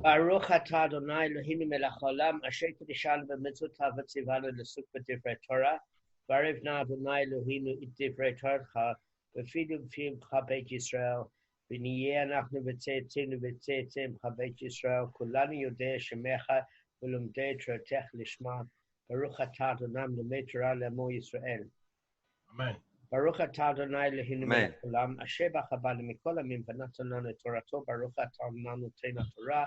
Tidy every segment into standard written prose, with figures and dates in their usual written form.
Baruch atah Adonai Eloheinu melech haolam asher kiddushanu b'mitzvotav v'tzivanu l'suk b'divrei Torah. Baruch na Adonai Eloheinu et divrei Torah b'fidu b'fimcha beit Yisrael v'niyeh anachnu v'tzetzenu v'tzetzemcha beit Yisrael kulanu yodei shemecha v'lomdei torotech lishma. Baruch atah Adonai lomdei Torah le'amo Yisrael. Amen. Baruch atah Adonai Eloheinu melech haolam asher b'cha banu mikol hamim v'natan lanu et Torato. Baruch atah Adonai noten Torah.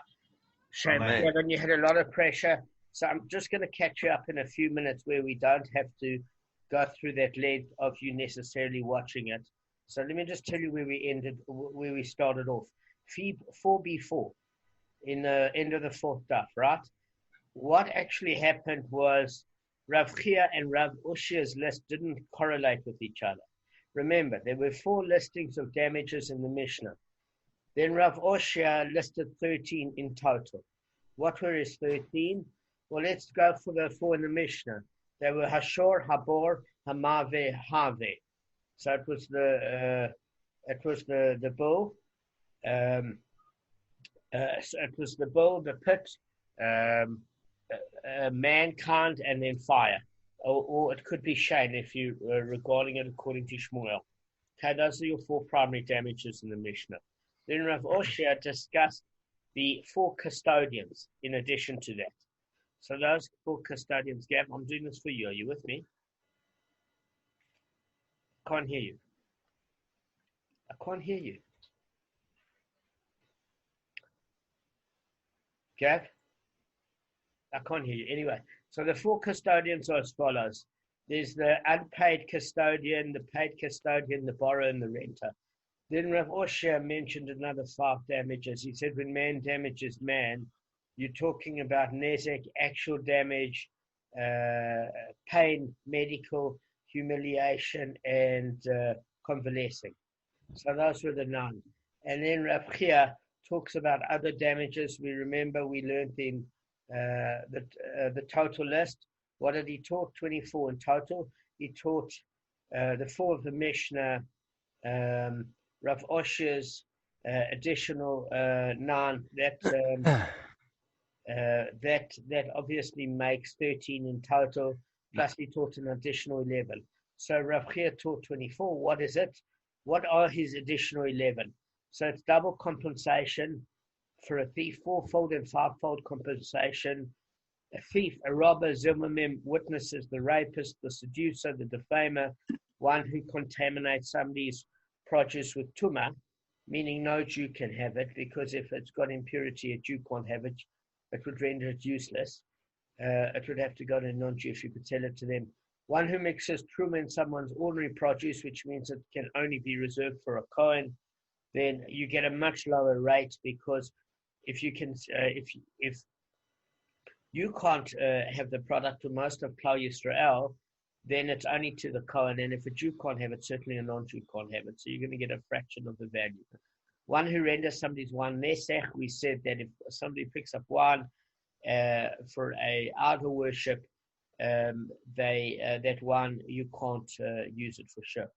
Shame, Kevin, you had a lot of pressure. So I'm just going to catch you up in a few minutes where we don't have to go through that length of you necessarily watching it. So let me just tell you where we started off. 4b4 in the end of the fourth daf, right? What actually happened was Rav Chia and Rav Ushia's list didn't correlate with each other. Remember, there were 4 listings of damages in the Mishnah. Then Rav Oshia listed 13 in total. What were his 13? Well, let's go for the 4 in the Mishnah. They were Hashor, Habor, Hamave, Have. So it was the bull. So it was the bull, the pit, mankind, and then fire. Or it could be Shane if you are regarding it according to Shmuel. Okay, those are your 4 primary damages in the Mishnah. Then Rav Oshia discussed the 4 custodians in addition to that. So those 4 custodians, Gav, I'm doing this for you. Are you with me? I can't hear you. I can't hear you. Gav? I can't hear you. Anyway, so the 4 custodians are as follows. There's the unpaid custodian, the paid custodian, the borrower, and the renter. Then Rav Oshia mentioned another 5 damages. He said when man damages man, you're talking about nezek, actual damage, pain, medical, humiliation, and convalescing. So those were the 9. And then Rav Chia talks about other damages. We remember we learned in the total list. What did he talk? 24 in total. He taught the 4 of the Mishnah, Rav Oshia's additional 9, that obviously makes 13 in total, plus he taught an additional 11. So Rav Chia taught 24. What is it? What are his additional 11? So it's double compensation for a thief, 4-fold and 5-fold compensation. A thief, a robber, zimmerman, witnesses, the rapist, the seducer, the defamer, one who contaminates somebody's produce with tumah, meaning no Jew can have it, because if it's got impurity, a Jew can't have it. It would render it useless. It would have to go to a non-Jew if you could sell it to them. One who mixes truma in someone's ordinary produce, which means it can only be reserved for a Kohen, then you get a much lower rate, because if you can, if you can't have the product to most of Klal Yisrael, then it's only to the Kohen, and if a Jew can't have it, certainly a non-Jew can't have it. So you're going to get a fraction of the value. One who renders somebody's wine nesech, we said that if somebody picks up wine for a idol worship, that wine, you can't use it for sure.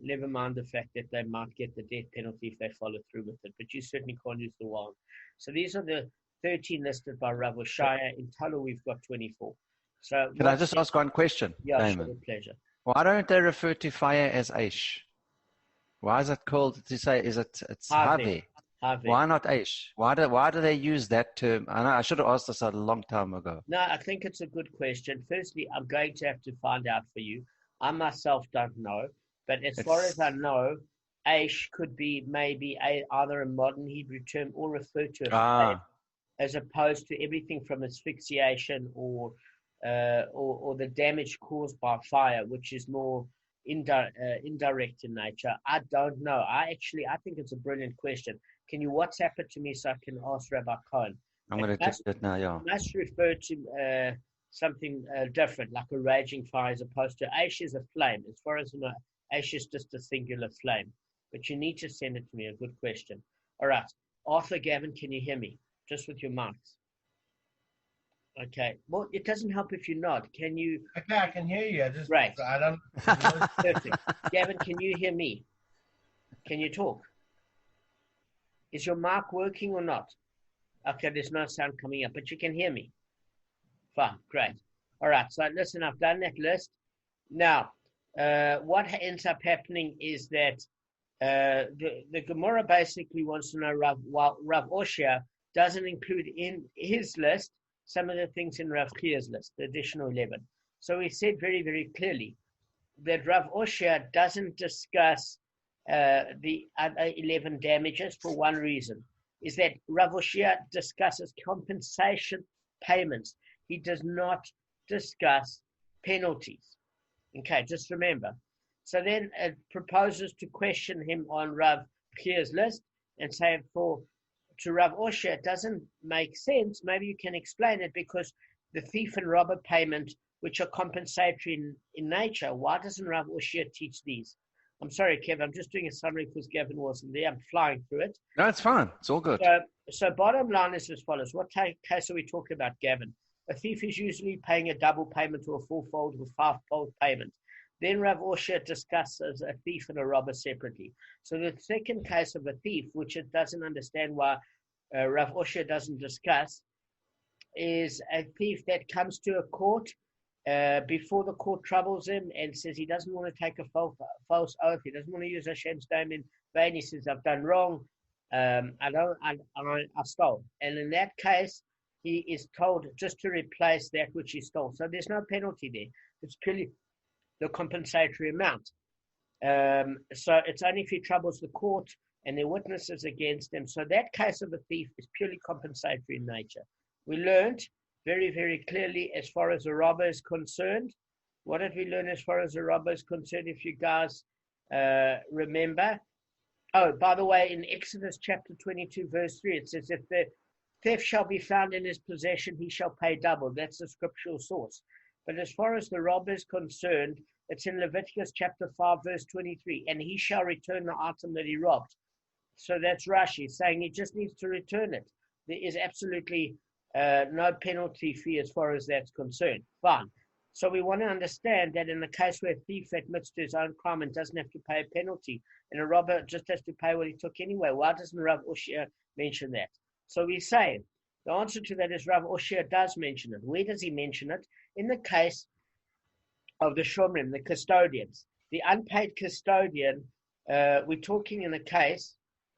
Never mind the fact that they might get the death penalty if they follow through with it, but you certainly can't use the wine. So these are the 13 listed by Rav Oshia. In total, we've got 24. So can I just ask one question? Yeah, Damon? sure, with pleasure. Why don't they refer to fire as Aish? Why is it called to say, it's Havi? Why not Aish? Why do they use that term? I should have asked this a long time ago. No, I think it's a good question. Firstly, I'm going to have to find out for you. I myself don't know, but as far as I know, Aish could be maybe either a modern Hebrew term or referred to as flame, as opposed to everything from asphyxiation or the damage caused by fire, which is more indirect in nature. I don't know. I think it's a brilliant question. Can you WhatsApp it to me so I can ask Rabbi Cohen? I'm going to do it now, yeah. It must refer to something different, like a raging fire, as opposed to Aish is a flame. As far as I know, Aish is just a singular flame. But you need to send it to me. A good question. All right. Arthur, Gavin, can you hear me? Just with your mics. Okay. Well, it doesn't help if you nod. Can you? Okay, I can hear you. Right. I don't. Perfect. Gavin, can you hear me? Can you talk? Is your mic working or not? Okay, there's no sound coming up, but you can hear me. Fine, great. All right, so listen, I've done that list. Now, what ends up happening is that the Gemara basically wants to know Rav Oshia doesn't include in his list some of the things in Rav Chia's list, the additional 11. So he said very, very clearly that Rav Oshia doesn't discuss the other 11 damages for one reason, is that Rav Oshia discusses compensation payments. He does not discuss penalties. Okay, just remember. So then it proposes to question him on Rav Chia's list and say to Rav Oshia, it doesn't make sense. Maybe you can explain it, because the thief and robber payment, which are compensatory in nature, why doesn't Rav Oshia teach these? I'm sorry, Kev, I'm just doing a summary because Gavin wasn't there. I'm flying through it. No, it's fine. It's all good. So bottom line is as follows. What case are we talking about, Gavin? A thief is usually paying a double payment or a fourfold or fivefold payment. Then Rav Oshia discusses a thief and a robber separately. So the second case of a thief, which it doesn't understand why Rav Oshia doesn't discuss, is a thief that comes to a court before the court troubles him and says he doesn't want to take a false oath. He doesn't want to use Hashem's name in vain. He says, I've done wrong. I stole. And in that case, he is told just to replace that which he stole. So there's no penalty there. It's purely the compensatory amount. So it's only if he troubles the court and there are witnesses against him. So that case of a thief is purely compensatory in nature. We learned very, very clearly as far as a robber is concerned. What did we learn as far as a robber is concerned, if you guys remember? Oh, by the way, in Exodus chapter 22, verse 3, it says, if the theft shall be found in his possession, he shall pay double. That's the scriptural source. But as far as the robber is concerned, it's in Leviticus chapter 5, verse 23, and he shall return the item that he robbed. So that's Rashi saying he just needs to return it. There is absolutely no penalty fee as far as that's concerned. Fine. So we want to understand that in the case where a thief admits to his own crime and doesn't have to pay a penalty, and a robber just has to pay what he took anyway, why doesn't Rav Oshia mention that? So we say the answer to that is Rav Oshia does mention it. Where does he mention it? In the case of the Shomrim, the custodians. The unpaid custodian, we're talking in a case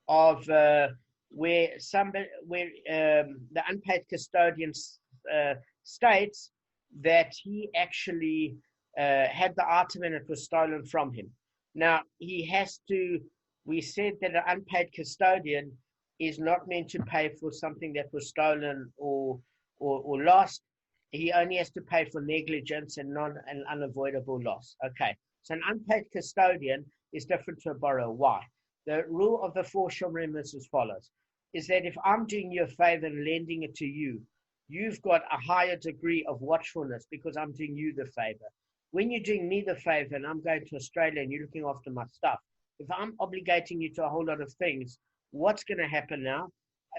of where the unpaid custodian states that he actually had the item and it was stolen from him. Now, we said that an unpaid custodian is not meant to pay for something that was stolen or lost. He only has to pay for negligence and an unavoidable loss. Okay, so an unpaid custodian is different to a borrower. Why? The rule of the four Shomrim is as follows, is that if I'm doing you a favor and lending it to you, you've got a higher degree of watchfulness because I'm doing you the favor. When you're doing me the favor and I'm going to Australia and you're looking after my stuff, if I'm obligating you to a whole lot of things, what's going to happen now?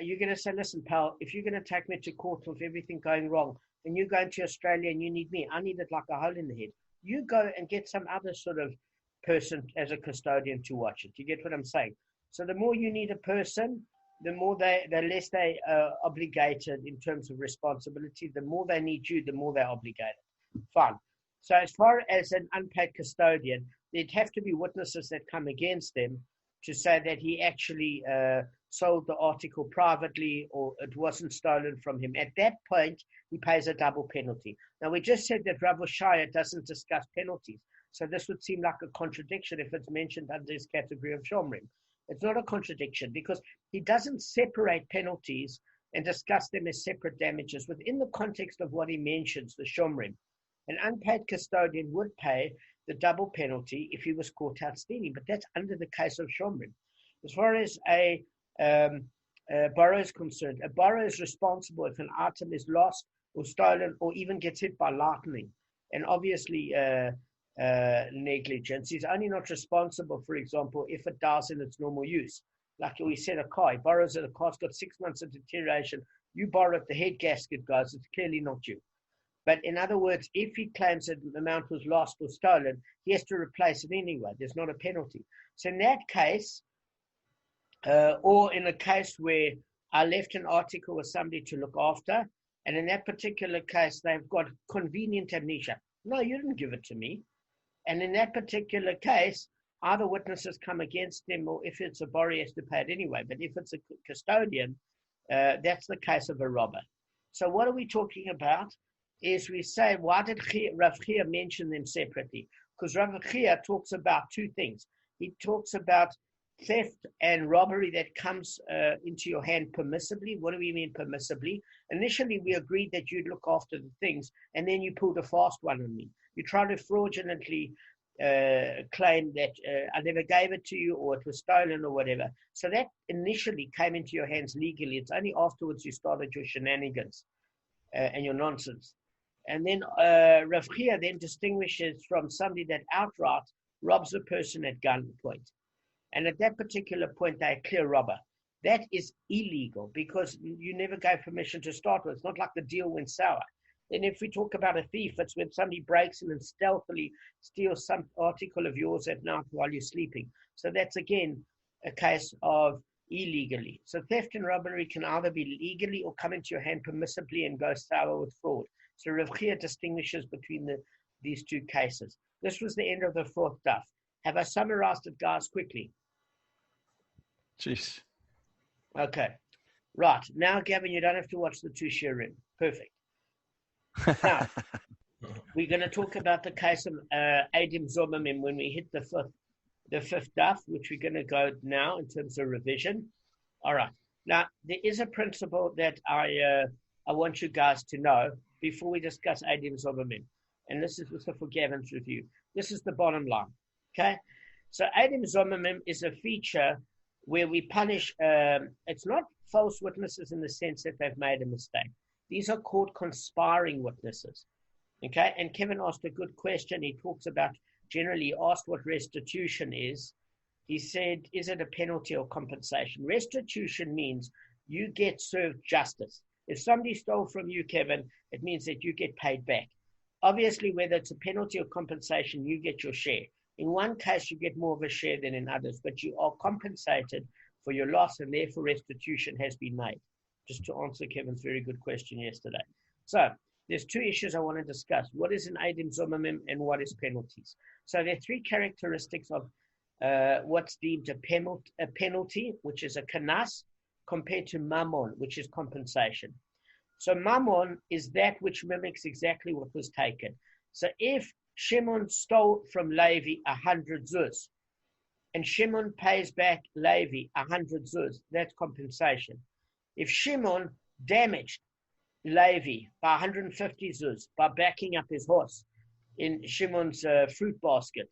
You're going to say, listen, pal, if you're going to take me to court with everything going wrong, and you're going to Australia and you need me, I need it like a hole in the head. You go and get some other sort of person as a custodian to watch it. You get what I'm saying? So the more you need a person, the less they are obligated in terms of responsibility. The more they need you, the more they're obligated. Fine. So as far as an unpaid custodian, there'd have to be witnesses that come against him to say that he actually sold the article privately or it wasn't stolen from him. At that point, he pays a double penalty. Now, we just said that Rav Oshia doesn't discuss penalties. So this would seem like a contradiction if it's mentioned under this category of Shomrim. It's not a contradiction because he doesn't separate penalties and discuss them as separate damages. Within the context of what he mentions, the Shomrim, an unpaid custodian would pay the double penalty if he was caught out stealing, but that's under the case of Shomrim. As far as a borrower is concerned, a borrower is responsible if an item is lost or stolen or even gets hit by lightning. And obviously, negligence. He's only not responsible, for example, if it dies in its normal use. Like we said, a car, he borrows it, the car's got 6 months of deterioration. You borrow it, the head gasket goes, it's clearly not you. But in other words, if he claims that the amount was lost or stolen, he has to replace it anyway. There's not a penalty. So in that case, or in a case where I left an article with somebody to look after, and in that particular case, they've got convenient amnesia. No, you didn't give it to me. And in that particular case, either witnesses come against them, or if it's a borrower, he has to pay it anyway. But if it's a custodian, that's the case of a robber. So what are we talking about? Is we say, why did Rav Chia mention them separately? Because Rav Chia talks about two things. He talks about theft and robbery that comes into your hand permissibly. What do we mean permissibly? Initially, we agreed that you'd look after the things, and then you pulled a fast one on me. You tried to fraudulently claim that I never gave it to you, or it was stolen, or whatever. So that initially came into your hands legally. It's only afterwards you started your shenanigans and your nonsense. And then Rav Chia then distinguishes from somebody that outright robs a person at gunpoint. And at that particular point, they're a clear robber. That is illegal because you never gave permission to start with. It's not like the deal went sour. Then if we talk about a thief, it's when somebody breaks in and stealthily steals some article of yours at night while you're sleeping. So that's, again, a case of illegally. So theft and robbery can either be legally or come into your hand permissibly and go sour with fraud. So Rav Chia distinguishes between these two cases. This was the end of the fourth daf. Have I summarized it, guys, quickly? Jeez. Okay. Right. Now, Gavin, you don't have to watch the two shiurim. Perfect. Now, we're going to talk about the case of Adim Zomamim when we hit the fifth daf, which we're going to go now in terms of revision. All right. Now, there is a principle that I want you guys to know before we discuss Adim Zomamim. And this is also for Gavin's review. This is the bottom line. Okay? So Adim Zomamim is a feature where we punish, it's not false witnesses in the sense that they've made a mistake. These are called conspiring witnesses. Okay? And Kevin asked a good question. He talks about, generally asked what restitution is. He said, is it a penalty or compensation? Restitution means you get served justice. If somebody stole from you, Kevin, it means that you get paid back. Obviously, whether it's a penalty or compensation, you get your share. In one case, you get more of a share than in others, but you are compensated for your loss, and therefore restitution has been made. Just to answer Kevin's very good question yesterday. So there's two issues I want to discuss. What is an Adim Zomamim and what is penalties? So there are three characteristics of what's deemed a penalty, which is a kanas, compared to mammon, which is compensation. So mammon is that which mimics exactly what was taken. So if Shimon stole from Levi 100 zuz, and Shimon pays back Levi 100 zuz, that's compensation. If Shimon damaged Levi by 150 zuz by backing up his horse in Shimon's fruit basket,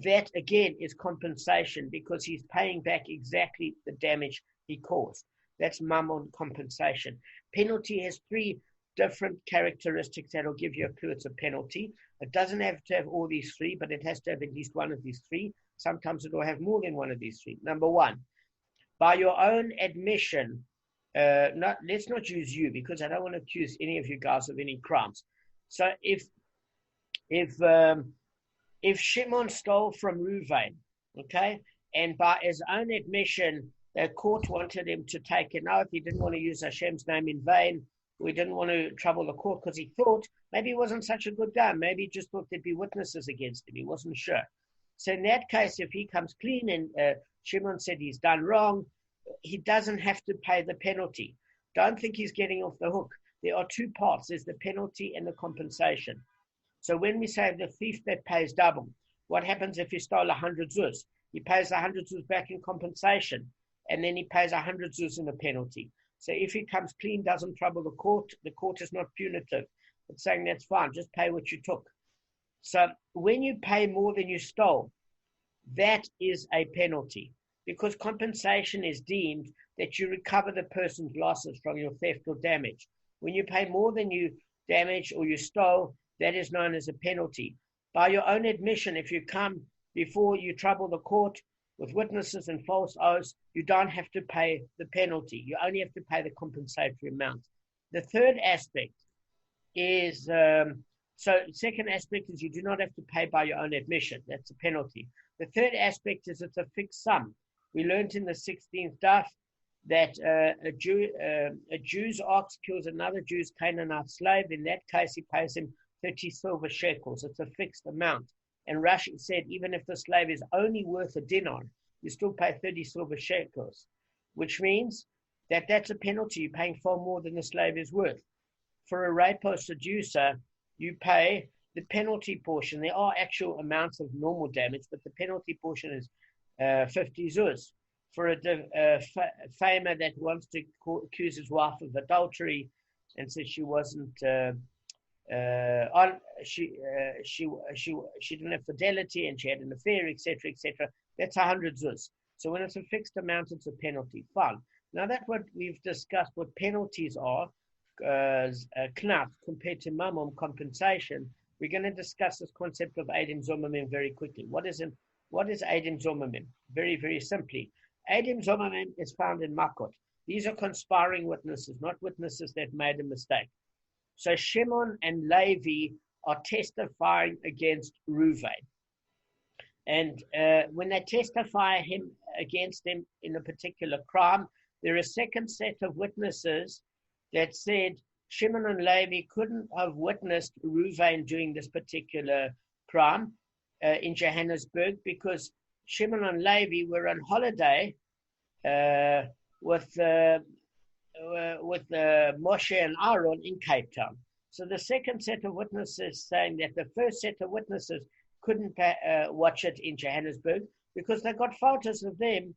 that again is compensation because he's paying back exactly the damage he caused. That's mammon compensation. Penalty has three different characteristics that will give you a clue it's a penalty. It doesn't have to have all these three, but it has to have at least one of these three. Sometimes it will have more than one of these three. Number one, by your own admission, let's not use you because I don't want to accuse any of you guys of any crimes. So if Shimon stole from Reuven, okay, and by his own admission, the court wanted him to take an oath. He didn't want to use Hashem's name in vain. We didn't want to trouble the court because he thought maybe he wasn't such a good guy. Maybe he just thought there'd be witnesses against him. He wasn't sure. So in that case, if he comes clean and Shimon said he's done wrong, he doesn't have to pay the penalty. Don't think he's getting off the hook. There are two parts. There's the penalty and the compensation. So when we say the thief that pays double, what happens if he stole 100 zuz? He pays 100 zuz back in compensation, and then he pays 100 zuz in a penalty. So if he comes clean, doesn't trouble the court is not punitive. It's saying that's fine, just pay what you took. So when you pay more than you stole, that is a penalty because compensation is deemed that you recover the person's losses from your theft or damage. When you pay more than you damaged or you stole, that is known as a penalty. By your own admission, if you come before you trouble the court with witnesses and false oaths, you don't have to pay the penalty. You only have to pay the compensatory amount. The third aspect is, second aspect is you do not have to pay by your own admission. That's a penalty. The third aspect is it's a fixed sum. We learned in the 16th daf that a Jew's ox kills another Jew's Canaanite slave. In that case, he pays him 30 silver shekels. It's a fixed amount. And Rashi said, even if the slave is only worth a dinar, you still pay 30 silver shekels, which means that that's a penalty. You're paying far more than the slave is worth. For a rape or seducer, you pay the penalty portion. There are actual amounts of normal damage, but the penalty portion is 50 zuz. For a famer that wants to accuse his wife of adultery and says she wasn't she didn't have fidelity and she had an affair, etc., etc., that's 100 zuz. So when it's a fixed amount, it's a penalty. Fine. Now that what we've discussed, what penalties are, knaf compared to mamon, compensation, we're going to discuss this concept of Eidim Zomamim very quickly. What is Eidim Zomamim? Very, very simply. Eidim Zomamim is found in Makot. These are conspiring witnesses, not witnesses that made a mistake. So Shimon and Levi are testifying against Reuven. And when they testify against him in a particular crime, there are a second set of witnesses that said Shimon and Levi couldn't have witnessed Reuven doing this particular crime in Johannesburg because Shimon and Levi were on holiday with Moshe and Aaron in Cape Town. So the second set of witnesses saying that the first set of witnesses couldn't watch it in Johannesburg because they got photos of them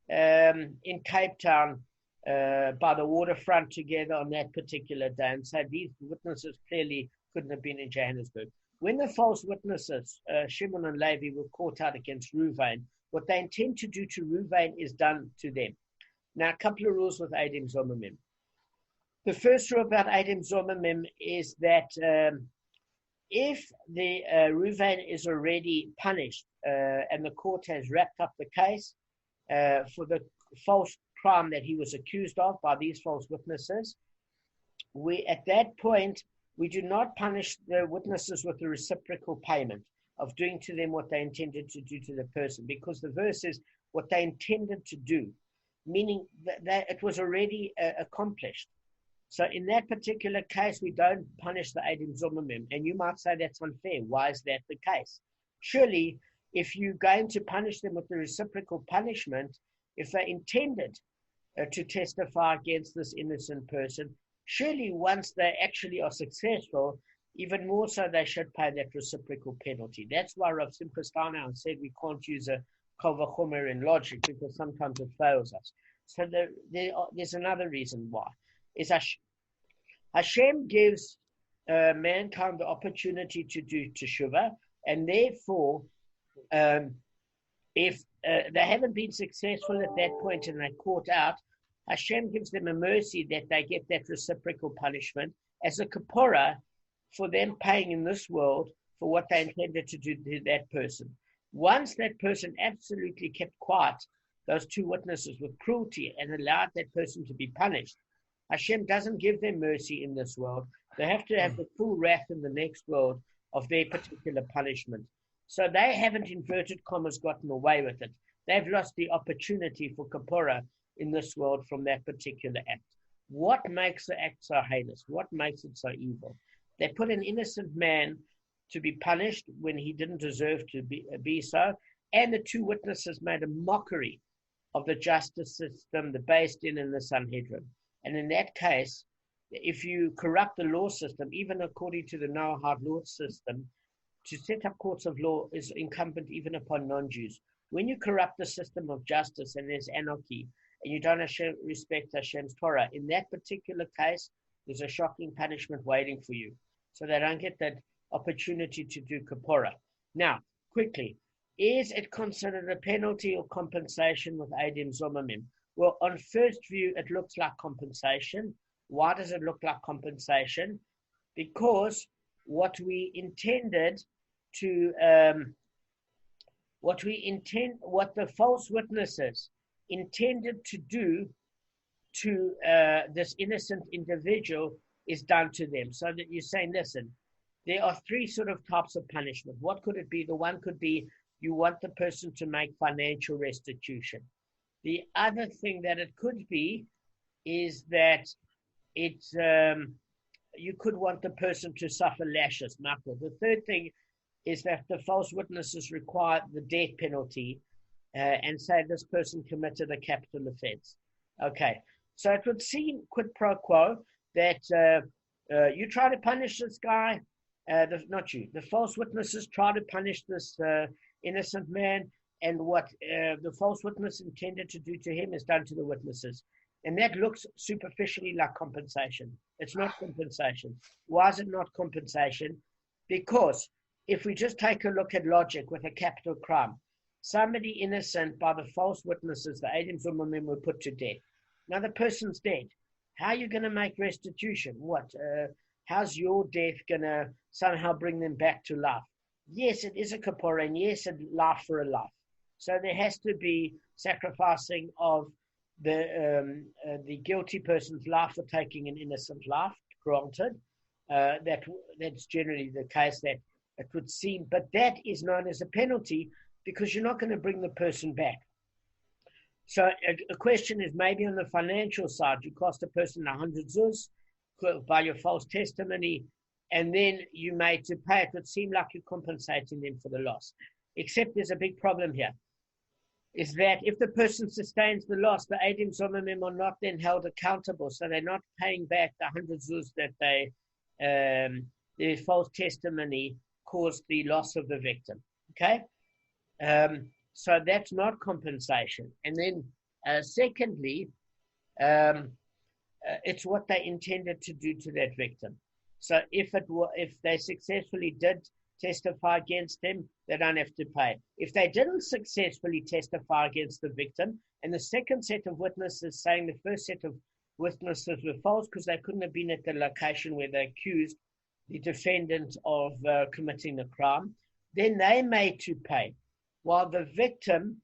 in Cape Town by the waterfront together on that particular day. And so these witnesses clearly couldn't have been in Johannesburg. When the false witnesses, Shimon and Levi, were caught out against Reuven, what they intend to do to Reuven is done to them. Now, a couple of rules with Eidim Zomamim. The first rule about Eidim Zomamim is that if the Reuven is already punished and the court has wrapped up the case for the false crime that he was accused of by these false witnesses, at that point, we do not punish the witnesses with the reciprocal payment of doing to them what they intended to do to the person, because the verse is what they intended to do, meaning that it was already accomplished. So in that particular case, we don't punish the Eidim Zomamim. And you might say that's unfair. Why is that the case? Surely, if you're going to punish them with the reciprocal punishment, if they intended to testify against this innocent person, surely once they actually are successful, even more so they should pay that reciprocal penalty. That's why Rav Schottenstein said we can't use a kal vachomer in logic because sometimes it fails us. So there's another reason why. Is Hashem gives mankind the opportunity to do teshuvah, and therefore, if they haven't been successful at that point and they're caught out, Hashem gives them a mercy that they get that reciprocal punishment as a kapora for them paying in this world for what they intended to do to that person. Once that person absolutely kept quiet, those two witnesses with cruelty, and allowed that person to be punished, Hashem doesn't give them mercy in this world. They have to have the full wrath in the next world of their particular punishment. So they haven't, inverted commas, gotten away with it. They've lost the opportunity for kapora in this world from that particular act. What makes the act so heinous? What makes it so evil? They put an innocent man to be punished when he didn't deserve to be so, and the two witnesses made a mockery of the justice system, the Beis Din and the Sanhedrin. And in that case, if you corrupt the law system, even according to the Noahide law system, to set up courts of law is incumbent even upon non-Jews. When you corrupt the system of justice and there's anarchy, and you don't respect Hashem's Torah, in that particular case, there's a shocking punishment waiting for you. So they don't get that opportunity to do kapora. Now, quickly, is it considered a penalty or compensation with Eidim Zomamim? Well, on first view, it looks like compensation. Why does it look like compensation? Because what the false witnesses intended to do to this innocent individual is done to them. So that you're saying, listen, there are three sort of types of punishment. What could it be? The one could be you want the person to make financial restitution. The other thing that it could be is that it's you could want the person to suffer lashes. The third thing is that the false witnesses require the death penalty and say this person committed a capital offense. Okay, so it would seem quid pro quo that you try to punish this guy, not you, the false witnesses try to punish this innocent man, and what the false witness intended to do to him is done to the witnesses. And that looks superficially like compensation. It's not compensation. Why is it not compensation? Because if we just take a look at logic with a capital crime, somebody innocent by the false witnesses, the Eidim Zumamim, were put to death. Now the person's dead. How are you going to make restitution? What? How's your death going to somehow bring them back to life? Yes, it is a kapora, and yes, a life for a life. So there has to be sacrificing of the guilty person's life for taking an innocent life, granted. That's generally the case that it would seem, but that is known as a penalty because you're not going to bring the person back. So a question is maybe on the financial side, you cost a person 100 zuz by your false testimony, and then you made to pay. It would seem like you're compensating them for the loss. Except there's a big problem here, is that if the person sustains the loss, the Eidim Zomamim are not then held accountable. So they're not paying back the 100 zuz that their false testimony caused the loss of the victim. Okay? So that's not compensation. And then secondly, it's what they intended to do to that victim. So if they successfully did testify against him, they don't have to pay. If they didn't successfully testify against the victim, and the second set of witnesses saying the first set of witnesses were false because they couldn't have been at the location where they accused the defendant of committing the crime, then they made to pay, while the victim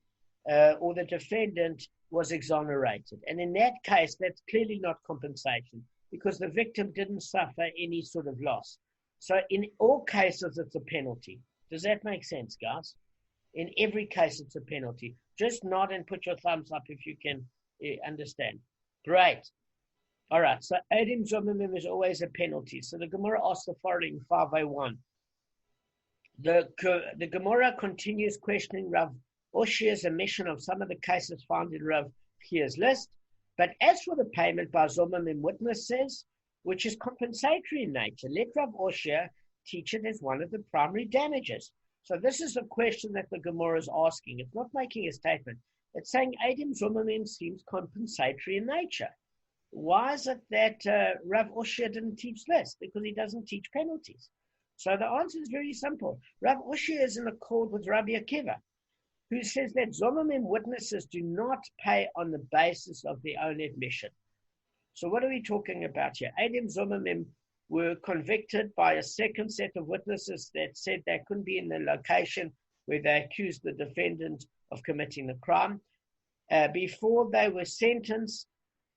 or the defendant was exonerated. And in that case, that's clearly not compensation because the victim didn't suffer any sort of loss. So in all cases, it's a penalty. Does that make sense, guys? In every case, it's a penalty. Just nod and put your thumbs up if you can understand. Great. All right. So Eidim Zomamim is always a penalty. So the Gemara asks the following, 5A1. The Gemara continues questioning Rav Oshia's omission of some of the cases found in Rav Chia's list. But as for the payment by Zomamim witnesses, which is compensatory in nature, let Rav Oshia teach it as one of the primary damages. So this is a question that the Gemara is asking. It's not making a statement. It's saying Eidim Zomamim seems compensatory in nature. Why is it that Rav Oshia didn't teach this? Because he doesn't teach penalties. So the answer is very simple. Rav Oshia is in accord with Rabbi Akiva, who says that Zomamim witnesses do not pay on the basis of their own admission. So what are we talking about here? Eidim Zomamim were convicted by a second set of witnesses that said they couldn't be in the location where they accused the defendant of committing the crime. Before they were sentenced,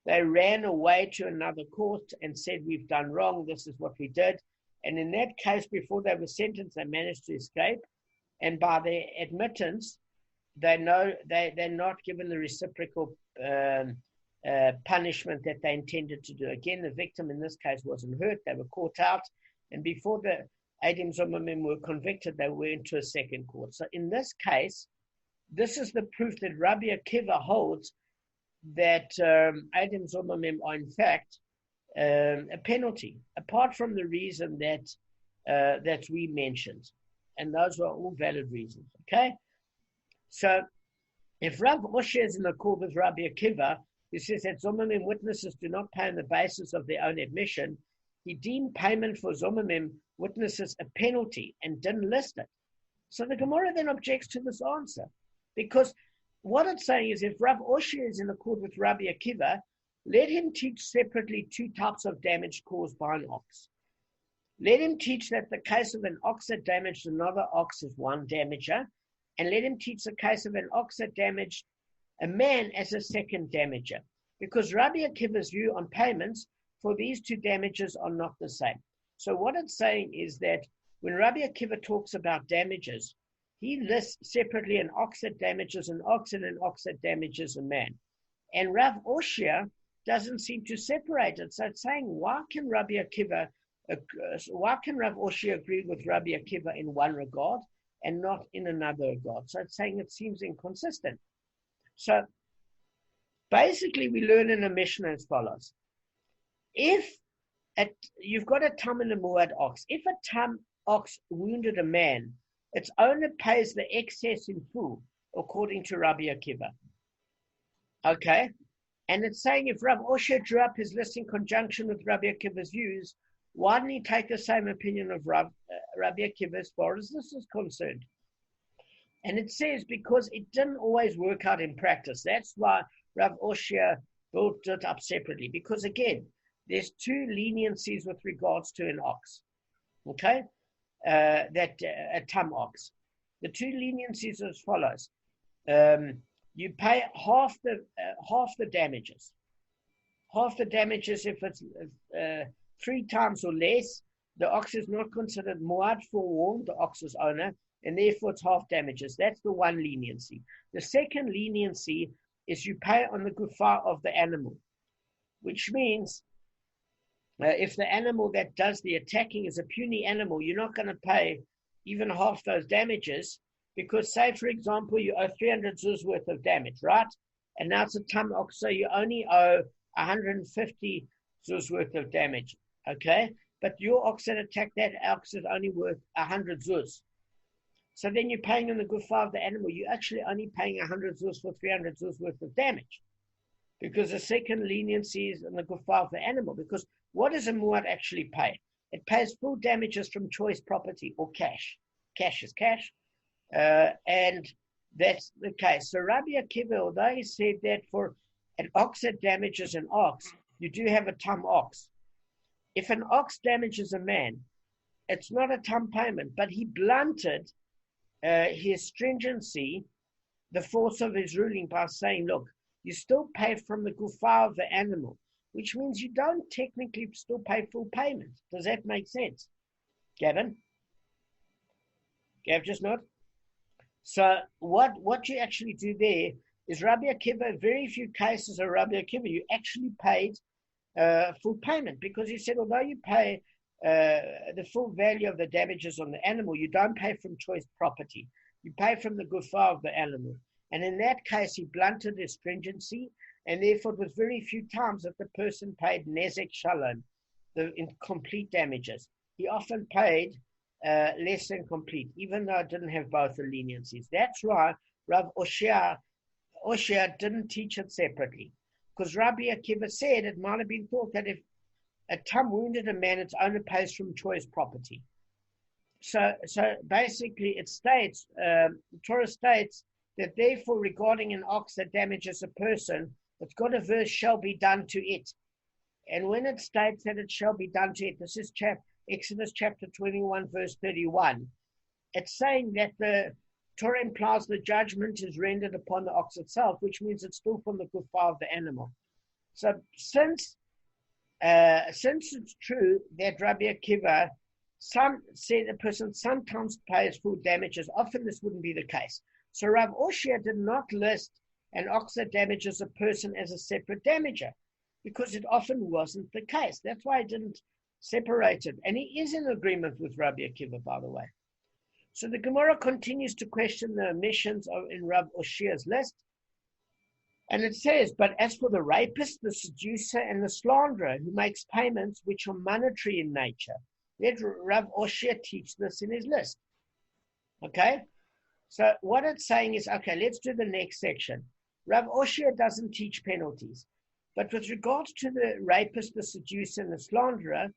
they ran away to another court and said, we've done wrong, this is what we did. And in that case, before they were sentenced, they managed to escape. And by their admittance, they're not given the reciprocal punishment that they intended to do. Again, the victim in this case wasn't hurt. They were caught out. And before the Eidim Zomamim were convicted, they went to a second court. So in this case, this is the proof that Rabbi Akiva holds that Eidim Zomamim are in fact a penalty, apart from the reason that we mentioned. And those are all valid reasons. Okay? So if Rav Oshia is in accord with Rabbi Akiva, who says that Zomamim witnesses do not pay on the basis of their own admission, he deemed payment for Zomamim witnesses a penalty and didn't list it. So the Gemara then objects to this answer, because what it's saying is if Rav Oshia is in accord with Rabbi Akiva, let him teach separately two types of damage caused by an ox. Let him teach that the case of an ox that damaged another ox is one damager, and let him teach the case of an ox that damaged a man as a second damager, because Rabbi Akiva's view on payments for these two damages are not the same. So what it's saying is that when Rabbi Akiva talks about damages, he lists separately an ox that damages an ox and an ox that damages a man. And Rav Oshia doesn't seem to separate it. So it's saying, why can Rav Oshia agree with Rabbi Akiva in one regard and not in another regard? So it's saying it seems inconsistent. So basically, we learn in a Mishnah as follows. You've got a tam and a muad ox. If a tam ox wounded a man, its owner pays the excess in full, according to Rabbi Akiva. Okay? And it's saying if Rav Oshia drew up his list in conjunction with Rabbi Akiva's views, why didn't he take the same opinion of Rabbi Akiva as far as this is concerned? And it says because it didn't always work out in practice. That's why Rav Oshia built it up separately. Because again, there's two leniencies with regards to an ox. Okay? A tam ox. The two leniencies are as follows. You pay half the damages. Half the damages if it's 3 times or less. The ox is not considered muad forewarned, the ox's owner, and therefore it's half damages. That's the one leniency. The second leniency is you pay on the gufa of the animal, which means if the animal that does the attacking is a puny animal, you're not going to pay even half those damages because, say, for example, you owe 300 zuz worth of damage, right? And now it's a tam ox, so you only owe 150 zuz worth of damage, okay? But your ox that attacked that ox is only worth 100 zuz. So then you're paying on the gufa of the animal. You're actually only paying 100 zuz for 300 zuz worth of damage because the second leniency is on the gufa of the animal. Because what does a muad actually pay? It pays full damages from choice property or cash. Cash is cash. And that's the case. So Rabbi Akiva, although he said that for an ox that damages an ox, you do have a tam ox. If an ox damages a man, it's not a tam payment, but he blunted his stringency, the force of his ruling by saying, look, you still pay from the gufa of the animal, which means you don't technically still pay full payment. Does that make sense? Gavin? Gav just not? So what you actually do there is Rabbi Akiva, very few cases of Rabbi Akiva, you actually paid full payment because he said, although you pay the full value of the damages on the animal, you don't pay from choice property. You pay from the gufa of the animal. And in that case, he blunted his stringency, and therefore it was very few times that the person paid nezek shalom, the incomplete damages. He often paid less than complete, even though it didn't have both the leniencies. That's why Rav Oshia didn't teach it separately. Because Rabbi Akiva said it might have been thought that if a tam wounded a man, its owner pays from choice property. So basically it states, the Torah states that therefore regarding an ox that damages a person, it's got a verse, shall be done to it. And when it states that it shall be done to it, this is Exodus chapter 21, verse 31. It's saying that the Torah implies the judgment is rendered upon the ox itself, which means it's still from the gufa of the animal. So since it's true that Rabbi Akiva said a person sometimes pays full damages, often this wouldn't be the case. So Rav Oshia did not list an ox that damages a person as a separate damager because it often wasn't the case. That's why he didn't separate it. And he is in agreement with Rabbi Akiva, by the way. So the Gemara continues to question the omissions in Rav Oshia's list. And it says, but as for the rapist, the seducer, and the slanderer who makes payments which are monetary in nature, let Rav Oshia teach this in his list. Okay? So what it's saying is, okay, let's do the next section. Rav Oshia doesn't teach penalties. But with regards to the rapist, the seducer, and the slanderer,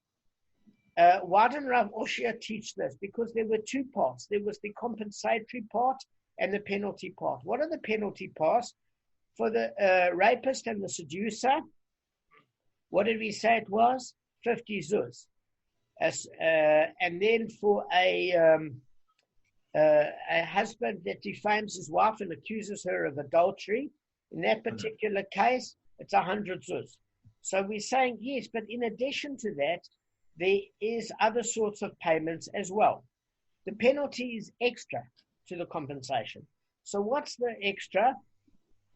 why didn't Rav Oshia teach this? Because there were two parts. There was the compensatory part and the penalty part. What are the penalty parts? For the rapist and the seducer, what did we say it was? 50 zuz. And then for a husband that defames his wife and accuses her of adultery, in that particular case, it's 100 zuz. So we're saying yes, but in addition to that, there is other sorts of payments as well. The penalty is extra to the compensation. So what's the extra?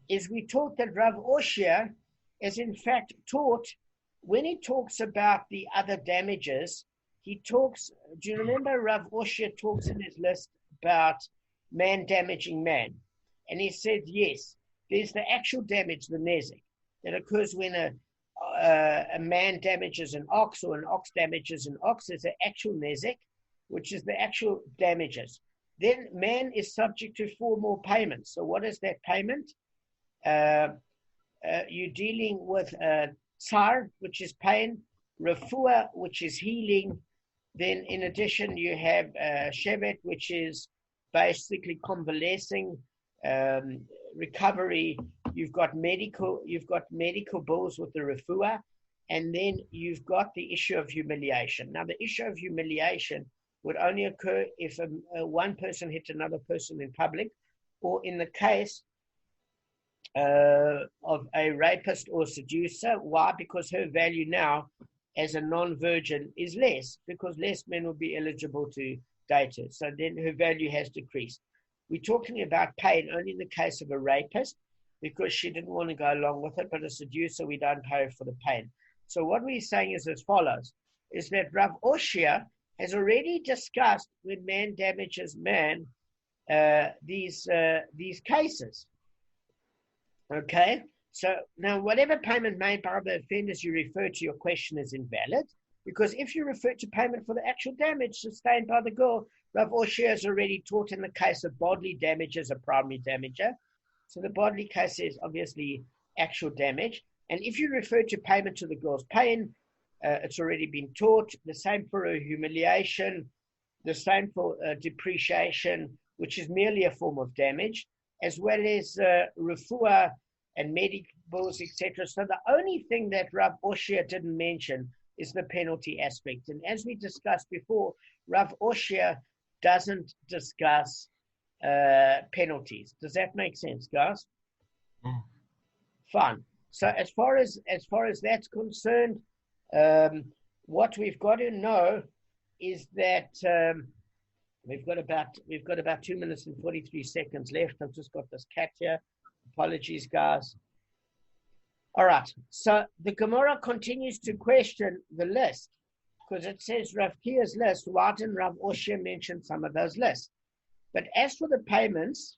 Is we taught that Rav Oshia is in fact taught, when he talks about the other damages, he talks, do you remember Rav Oshia talks in his list about man damaging man? And he said, yes, there's the actual damage, the nezek, that occurs when a man damages an ox or an ox damages an ox. There's an actual nezek, which is the actual damages. Then man is subject to 4 more payments. So what is that payment? You're dealing with tsar, which is pain, refuah, which is healing. Then in addition, you have shevet, which is basically convalescing, recovery. You've got medical bills with the refuah, and then you've got the issue of humiliation. Now, the issue of humiliation would only occur if one person hit another person in public, or in the case of a rapist or seducer. Why? Because her value now as a non-virgin is less, because less men will be eligible to date her. So then her value has decreased. We're talking about pain only in the case of a rapist, because she didn't want to go along with it, but a seducer, we don't pay her for the pain. So what we're saying is as follows, is that Rav Oshia has already discussed when man damages man, these cases. Okay, so now whatever payment made by the offenders you refer to, your question is invalid, because if you refer to payment for the actual damage sustained by the girl, Rav Oshia has already taught in the case of bodily damage as a primary damager. So the bodily case is obviously actual damage. And if you refer to payment to the girl's pain, it's already been taught. The same for a humiliation, the same for depreciation, which is merely a form of damage, as well as refuah and medical bills, etc. So the only thing that Rav Oshia didn't mention is the penalty aspect. And as we discussed before, Rav Oshia doesn't discuss penalties. Does that make sense, guys? Fine. So as far as that's concerned, what we've got to know is that we've got about 2 minutes and 43 seconds left. I've just got this cat here. Apologies, guys. All right. So the Gemara continues to question the list, because it says Rav Kia's list. Why didn't Rav Oshia mention some of those lists? But as for the payments,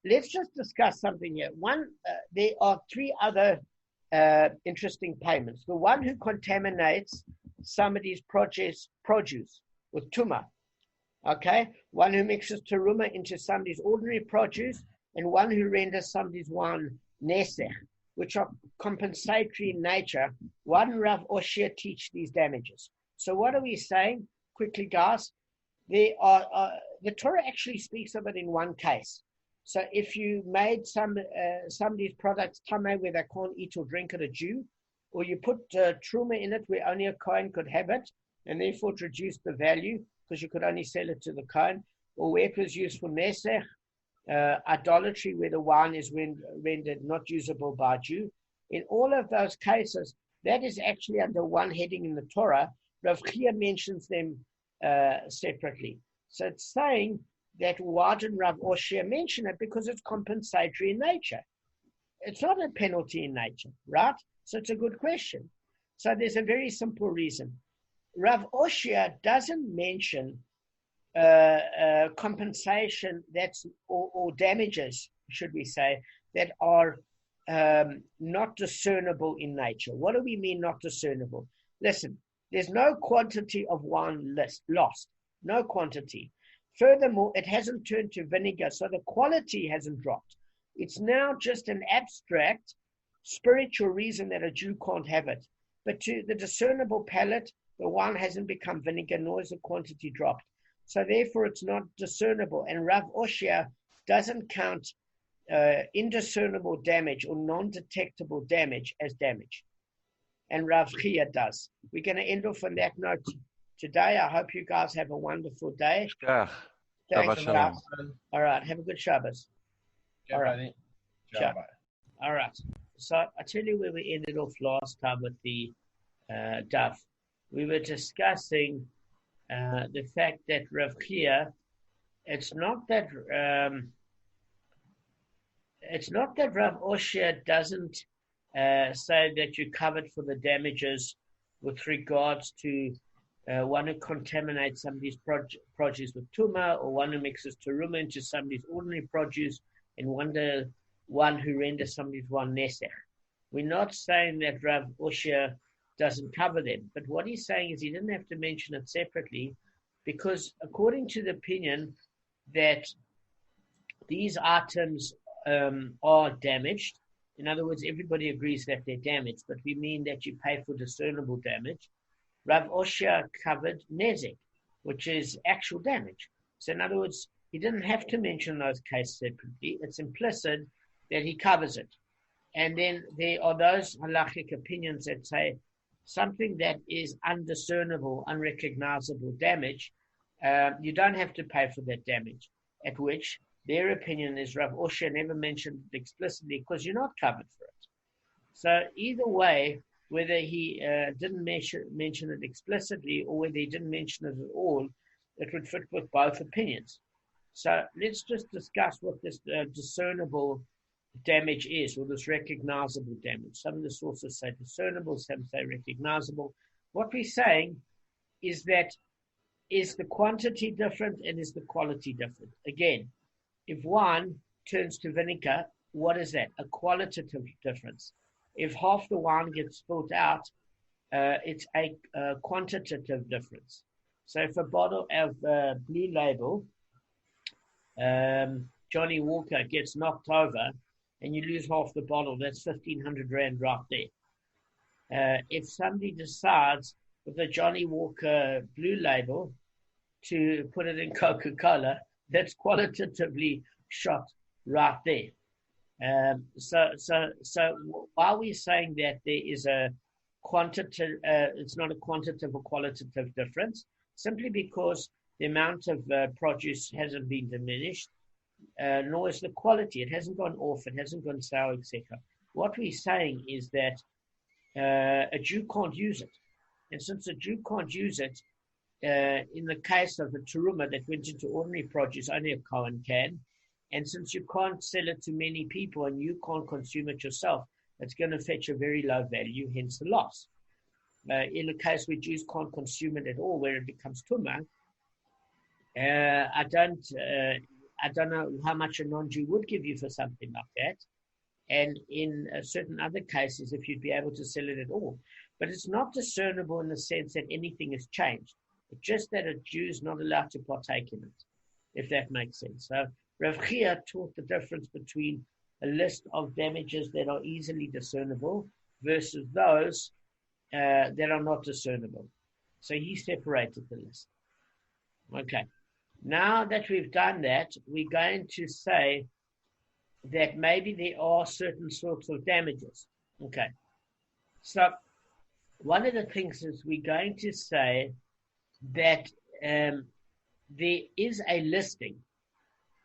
let's just discuss something here. One, there are 3 other interesting payments. The one who contaminates somebody's produce with tumah, okay? One who mixes teruma into somebody's ordinary produce, and one who renders somebody's wine nesech, which are compensatory in nature. Why didn't Rav Oshia teach these damages? So what are we saying? Quickly, guys. There are the Torah actually speaks of it in one case. So if you made somebody's products tameh where they can't eat or drink it, a Jew, or you put truma in it where only a Kohen could have it, and therefore it reduced the value because you could only sell it to the Kohen, or where it was used for nesech, idolatry where the wine is rendered not usable by a Jew. In all of those cases, that is actually under one heading in the Torah. Rav Chia mentions them separately. So it's saying that why didn't Rav Oshia mention it? Because it's compensatory in nature. It's not a penalty in nature, right? So it's a good question. So there's a very simple reason. Rav Oshia doesn't mention compensation or damages, should we say, that are not discernible in nature. What do we mean not discernible? Listen, there's no quantity of wine lost, no quantity. Furthermore, it hasn't turned to vinegar, so the quality hasn't dropped. It's now just an abstract spiritual reason that a Jew can't have it. But to the discernible palate, the wine hasn't become vinegar, nor has the quantity dropped. So therefore, it's not discernible. And Rav Oshia doesn't count indiscernible damage or non-detectable damage as damage. And Rav Chia does. We're going to end off on that note today. I hope you guys have a wonderful day. Thanks, Rav. All right. Have a good Shabbos. All right. All right. So I tell you where we ended off last time with the dove. We were discussing the fact that Rav Chia it's not that Rav Osher doesn't say that you're covered for the damages with regards to one who contaminates somebody's produce with tuma, or one who mixes teruma into somebody's ordinary produce, and one who renders somebody's one nesech. We're not saying that Rav Osher doesn't cover them, but what he's saying is he didn't have to mention it separately, because according to the opinion that these items are damaged, in other words, everybody agrees that they're damaged, but we mean that you pay for discernible damage. Rav Osher covered nezek, which is actual damage. So in other words, he didn't have to mention those cases separately. It's implicit that he covers it. And then there are those halachic opinions that say something that is undiscernible, unrecognizable damage, you don't have to pay for that damage, at which their opinion is Rav Osher never mentioned it explicitly because you're not covered for it. So either way, whether he didn't mention it explicitly or whether he didn't mention it at all, it would fit with both opinions. So let's just discuss what this discernible damage is, or this recognizable damage. Some of the sources say discernible, some say recognizable. What we're saying is that is the quantity different and is the quality different? Again, if wine turns to vinegar, what is that? A qualitative difference. If half the wine gets spilled out, it's a quantitative difference. So if a bottle of Blue Label, Johnny Walker, gets knocked over and you lose half the bottle, that's 1,500 Rand right there. If somebody decides with a Johnny Walker Blue Label to put it in Coca-Cola, that's qualitatively shot right there. So why are we saying that there is a quantitative, it's not a quantitative or qualitative difference? Simply because the amount of produce hasn't been diminished, nor is the quality. It hasn't gone off, it hasn't gone sour, etc. What we're saying is that a Jew can't use it. And since a Jew can't use it, in the case of a teruma that went into ordinary produce, only a Kohen can. And since you can't sell it to many people and you can't consume it yourself, it's going to fetch a very low value, hence the loss. In a case where Jews can't consume it at all, where it becomes tuma, I don't know how much a non-Jew would give you for something like that. And in certain other cases, if you'd be able to sell it at all. But it's not discernible in the sense that anything has changed. It's just that a Jew is not allowed to partake in it, if that makes sense. So Rav Chia taught the difference between a list of damages that are easily discernible versus those that are not discernible. So he separated the list. Okay. Now that we've done that, we're going to say that maybe there are certain sorts of damages. Okay. So one of the things is we're going to say that there is a listing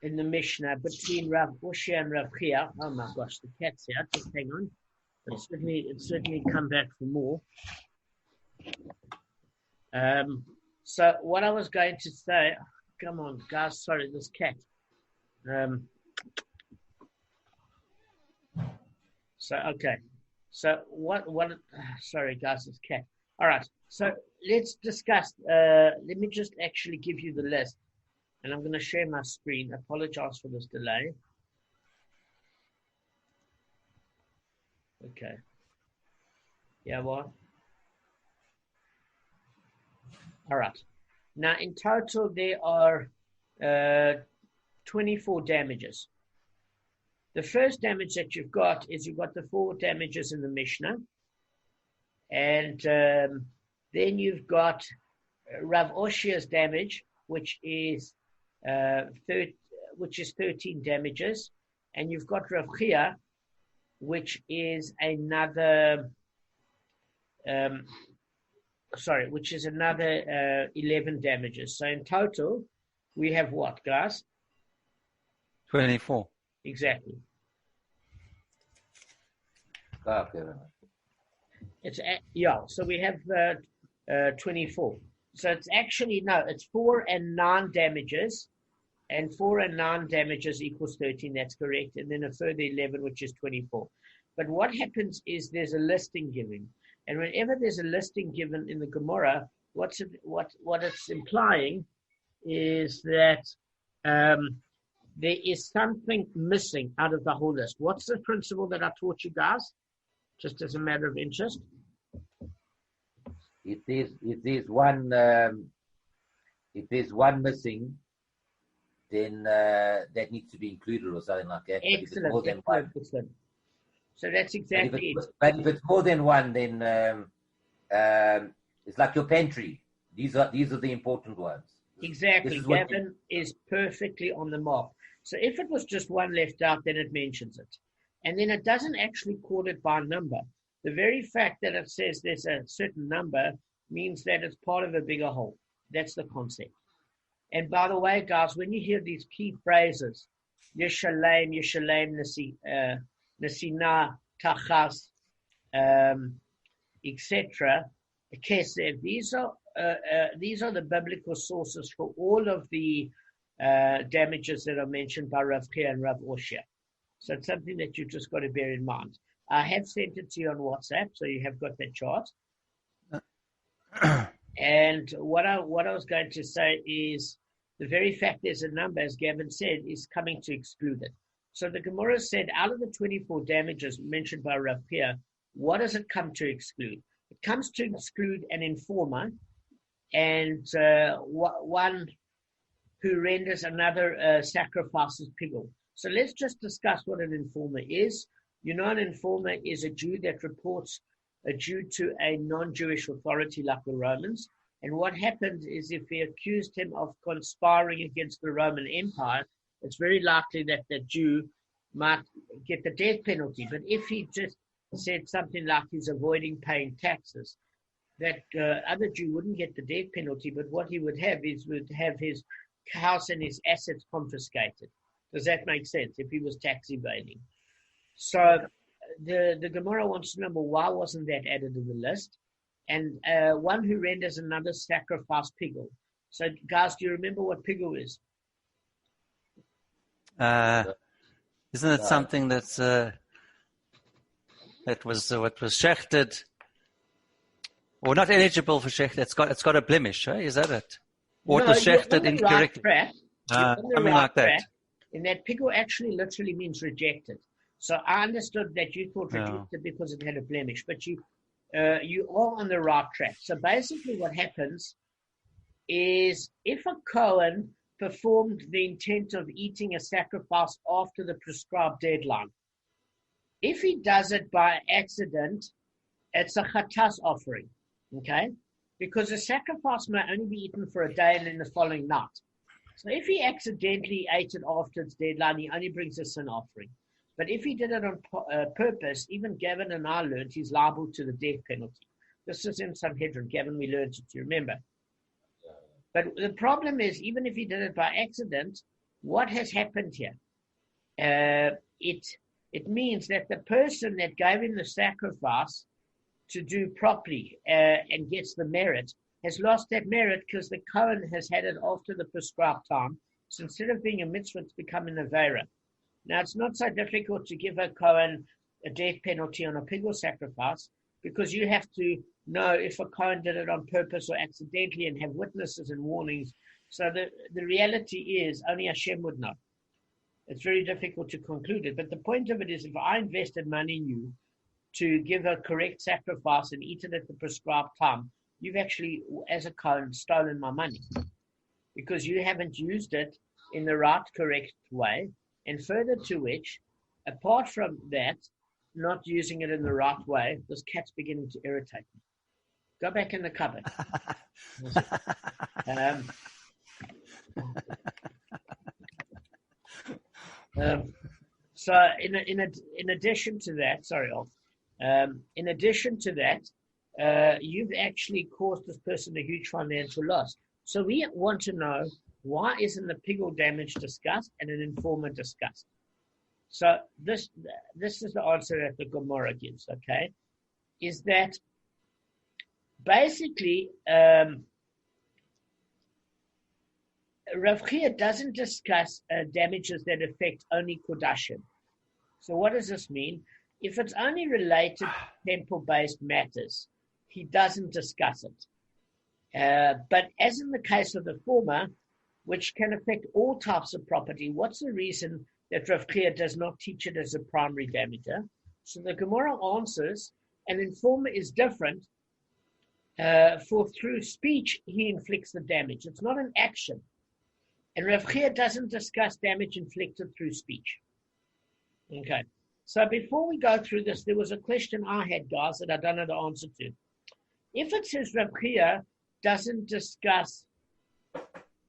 in the Mishnah between Rav Osher and Rav Chia. Oh my gosh, the cat's here. Just hang on. It's certainly come back for more. So what I was going to say, come on, guys, sorry, this cat. Okay. So sorry, guys, this cat. All right. So let's discuss, let me just actually give you the list. And I'm going to share my screen. I apologize for this delay. Okay. Yeah, what? All right. Now, in total, there are 24 damages. The first damage that you've got is you've got the 4 damages in the Mishnah. And then you've got Rav Osher's damage, which is 13 damages, and you've got Rav Chia, which is another 11 damages. So in total, we have what, guys? 24. Exactly. So we have 24. So it's actually, no, it's 4 and 9 damages, and 4 and 9 damages equals 13. That's correct. And then a further 11, which is 24. But what happens is there's a listing given. And whenever there's a listing given in the Gemara, what it's implying is that there is something missing out of the whole list. What's the principle that I taught you guys? Just as a matter of interest. If there's one missing, then that needs to be included or something like that. Excellent. So that's exactly it. But if it's more than one, then it's like your pantry. These are the important ones. Exactly. Gavin is perfectly on the mark. So if it was just one left out, then it mentions it. And then it doesn't actually call it by number. The very fact that it says there's a certain number means that it's part of a bigger whole. That's the concept. And by the way, guys, when you hear these key phrases, Yeshalem, Nesina, Tachas, etc., Kesev, these are the biblical sources for all of the damages that are mentioned by Rav Chia and Rav Oshia. So it's something that you've just got to bear in mind. I have sent it to you on WhatsApp, so you have got that chart. And what I was going to say is the very fact there's a number, as Gavin said, is coming to exclude it. So the Gemara said, out of the 24 damages mentioned by Rav Chia, what does it come to exclude? It comes to exclude an informer and one who renders another sacrifices pigul. So let's just discuss what an informer is. You know, an informer is a Jew that reports a Jew to a non-Jewish authority like the Romans. And what happens is if he accused him of conspiring against the Roman Empire, it's very likely that the Jew might get the death penalty. But if he just said something like he's avoiding paying taxes, that other Jew wouldn't get the death penalty, but what he would have his house and his assets confiscated. Does that make sense? If he was tax evading. So the Gemara wants to know, why wasn't that added to the list? And one who renders another sacrifice pigul. So guys, do you remember what pigul is? Isn't it something that's what was shechted, or not eligible for shechted? It's got a blemish, right? Is that it? Or it was shechted incorrectly? Something like that. And that pigul actually literally means rejected. So I understood that you thought rejected because it had a blemish, but you are on the right track. So basically what happens is if a Kohen performed the intent of eating a sacrifice after the prescribed deadline, if he does it by accident, it's a chatas offering, okay? Because a sacrifice may only be eaten for a day and then the following night. So if he accidentally ate it after its deadline, he only brings a sin offering. But if he did it on purpose, even Gavin and I learned he's liable to the death penalty. This is in Sanhedrin. Gavin, we learned it, you remember? But the problem is, even if he did it by accident, what has happened here? It means that the person that gave him the sacrifice to do properly and gets the merit has lost that merit because the Kohen has had it after the prescribed time. So instead of being a mitzvah, it's become an avera. Now, it's not so difficult to give a Kohen a death penalty on a pigul sacrifice because you have to know if a Kohen did it on purpose or accidentally and have witnesses and warnings. So the reality is only Hashem would know. It's very difficult to conclude it. But the point of it is if I invested money in you to give a correct sacrifice and eat it at the prescribed time, you've actually, as a Kohen, stolen my money because you haven't used it in the right, correct way. And further to which, apart from that, not using it in the right way, this cat's beginning to irritate me. Go back in the cupboard. So in addition to that, in addition to that, you've actually caused this person a huge financial loss. So we want to know, why isn't the pigul damage discussed and an informer discussed? So this is the answer that the Gemara gives, okay? Is that basically Rav Chia doesn't discuss damages that affect only Kodashim. So what does this mean? If it's only related to temple-based matters, he doesn't discuss it. But as in the case of the former, which can affect all types of property, what's the reason that Rav Chia does not teach it as a primary damager? So the Gemara answers, an informer is different, for through speech he inflicts the damage. It's not an action. And Rav Chia doesn't discuss damage inflicted through speech. Okay. So before we go through this, there was a question I had, guys, that I don't know the answer to. If it says Rav Chia doesn't discuss,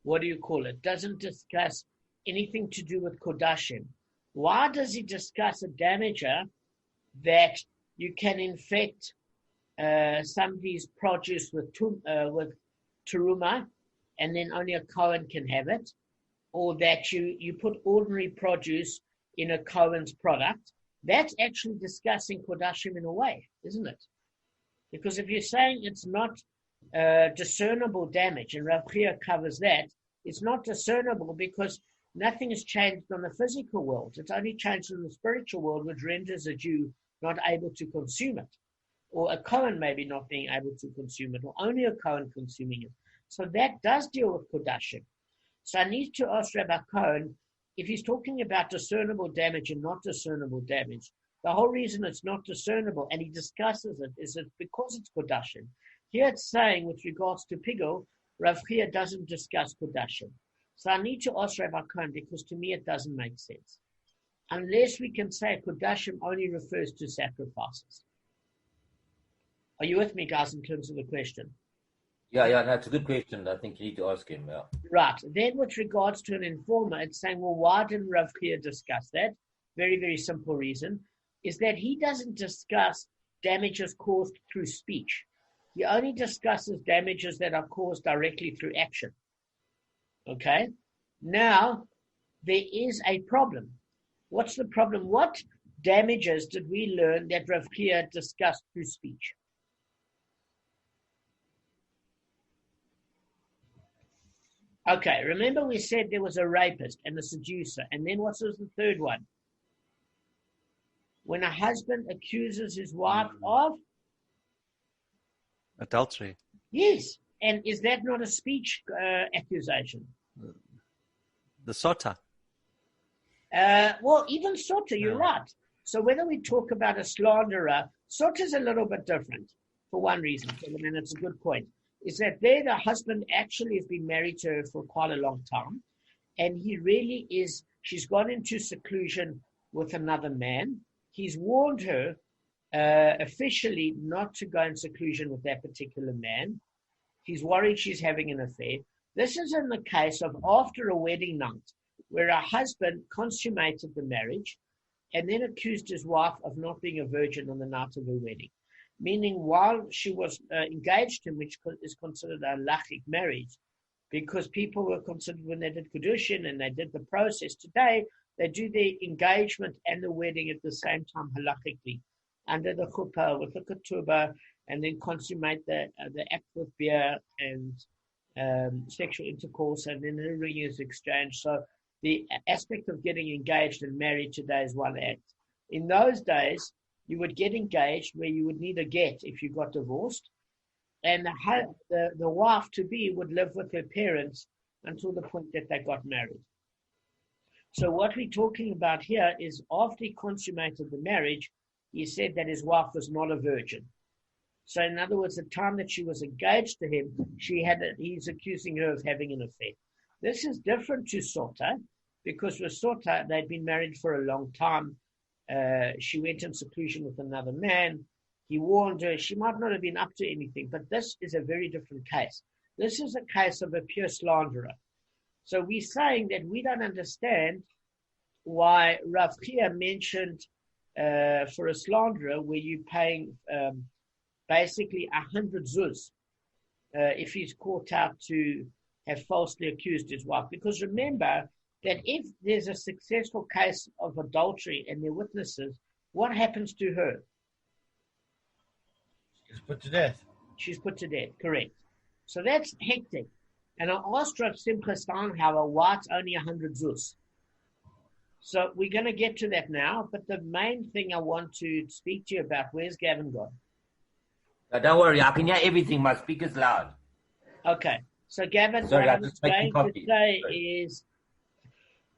doesn't discuss anything to do with Kodashim, why does he discuss a damager that you can infect somebody's produce with teruma, and then only a Kohen can have it, or that you put ordinary produce in a Kohen's product? That's actually discussing Kodashim in a way, isn't it? Because if you're saying it's not discernible damage, and Rav Chia covers that, it's not discernible because nothing has changed on the physical world. It's only changed in the spiritual world, which renders a Jew not able to consume it, or a Kohen maybe not being able to consume it, or only a Kohen consuming it. So that does deal with Kodashim. So I need to ask Rabbi Cohen, if he's talking about discernible damage and not discernible damage, the whole reason it's not discernible, and he discusses it, is that because it's Kodashim. Here it's saying, with regards to Pigel, Rav Chia doesn't discuss Kodashim. So I need to ask Rabbi Cohen, because to me it doesn't make sense. Unless we can say Kodashim only refers to sacrifices. Are you with me, guys, in terms of the question? Yeah, that's a good question. I think you need to ask him. Yeah. Right. Then with regards to an informer, it's saying, well, why didn't Rav Chia discuss that? Very, very simple reason is that he doesn't discuss damages caused through speech. He only discusses damages that are caused directly through action. Okay? Now, there is a problem. What's the problem? What damages did we learn that Rav Chia discussed through speech? Okay, remember we said there was a rapist and a seducer, and then what was the third one? When a husband accuses his wife of? Adultery. Yes, and is that not a speech accusation? The sota. Well, even sota, you're right. So whether we talk about a slanderer, sota is a little bit different for one reason, and it's a good point. Is that there the husband actually has been married to her for quite a long time, and he really is, she's gone into seclusion with another man. He's warned her officially not to go in seclusion with that particular man. He's worried she's having an affair. This is in the case of after a wedding night, where a husband consummated the marriage and then accused his wife of not being a virgin on the night of her wedding. Meaning while she was engaged to him, which is considered a halachic marriage, because people were considered when they did Kedushin and they did the process. Today, they do the engagement and the wedding at the same time halachically, under the chuppah, with the ketubah, and then consummate the act with beer and sexual intercourse, and then the ring is exchanged. So the aspect of getting engaged and married today is one act. In those days, you would get engaged where you would need a get if you got divorced, and the wife-to-be would live with her parents until the point that they got married. So what we're talking about here is after he consummated the marriage, he said that his wife was not a virgin. So in other words, the time that she was engaged to him, he's accusing her of having an affair. This is different to Sota, because with Sota, they'd been married for a long time. She went in seclusion with another man. He warned her. She might not have been up to anything, but this is a very different case. This is a case of a pure slanderer. So we're saying that we don't understand why Rav Chia mentioned for a slanderer where you're paying basically 100 zuz if he's caught out to have falsely accused his wife. Because remember that if there's a successful case of adultery and there are witnesses, what happens to her? She's put to death. She's put to death, correct. So that's hectic. And I asked Rav Simcha Steinhauer why it's only 100 zuz. So we're going to get to that now, but the main thing I want to speak to you about, where's Gavin gone? Don't worry, I can hear everything. My speaker's loud. Okay. So Gavin, Sorry, what I was going to say is,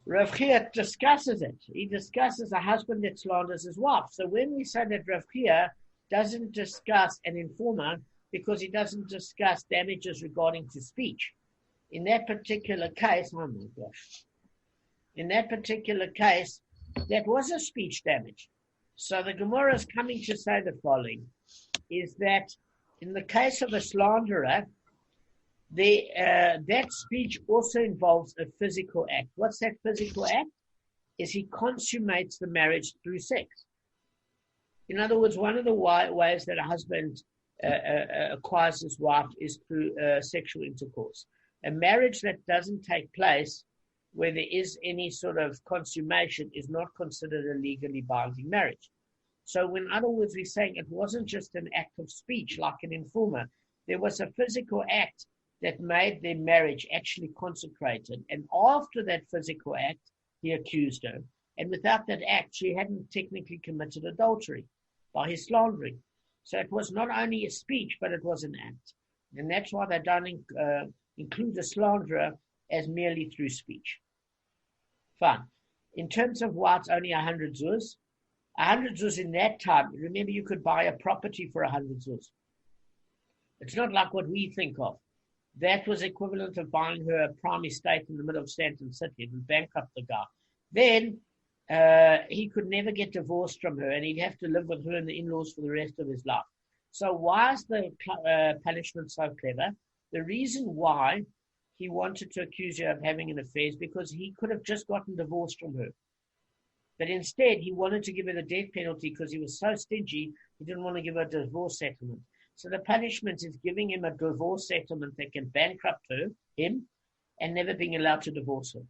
Rav Chia discusses it. He discusses a husband that slanders his wife. So when we say that Rav Chia doesn't discuss an informer because he doesn't discuss damages regarding to speech, in that particular case, oh my gosh, in that particular case, that was a speech damage. So the Gemara is coming to say the following, is that in the case of a slanderer, that speech also involves a physical act. What's that physical act? Is he consummates the marriage through sex. In other words, one of the ways that a husband acquires his wife is through sexual intercourse. A marriage that doesn't take place where there is any sort of consummation is not considered a legally binding marriage. So in other words, we're saying it wasn't just an act of speech like an informer. There was a physical act that made their marriage actually consecrated. And after that physical act, he accused her. And without that act, she hadn't technically committed adultery by his slandering. So it was not only a speech, but it was an act. And that's why they don't include a slanderer as merely through speech. Fine. In terms of why it's only 100 zuz, 100 zuz in that time, remember you could buy a property for 100 zuz. It's not like what we think of. That was equivalent of buying her a prime estate in the middle of Stanton City and bankrupt the guy. Then he could never get divorced from her and he'd have to live with her and the in-laws for the rest of his life. So why is the punishment so clever? The reason why he wanted to accuse her of having an affair is because he could have just gotten divorced from her. But instead, he wanted to give her the death penalty because he was so stingy, he didn't want to give her a divorce settlement. So the punishment is giving him a divorce settlement that can bankrupt him, and never being allowed to divorce her.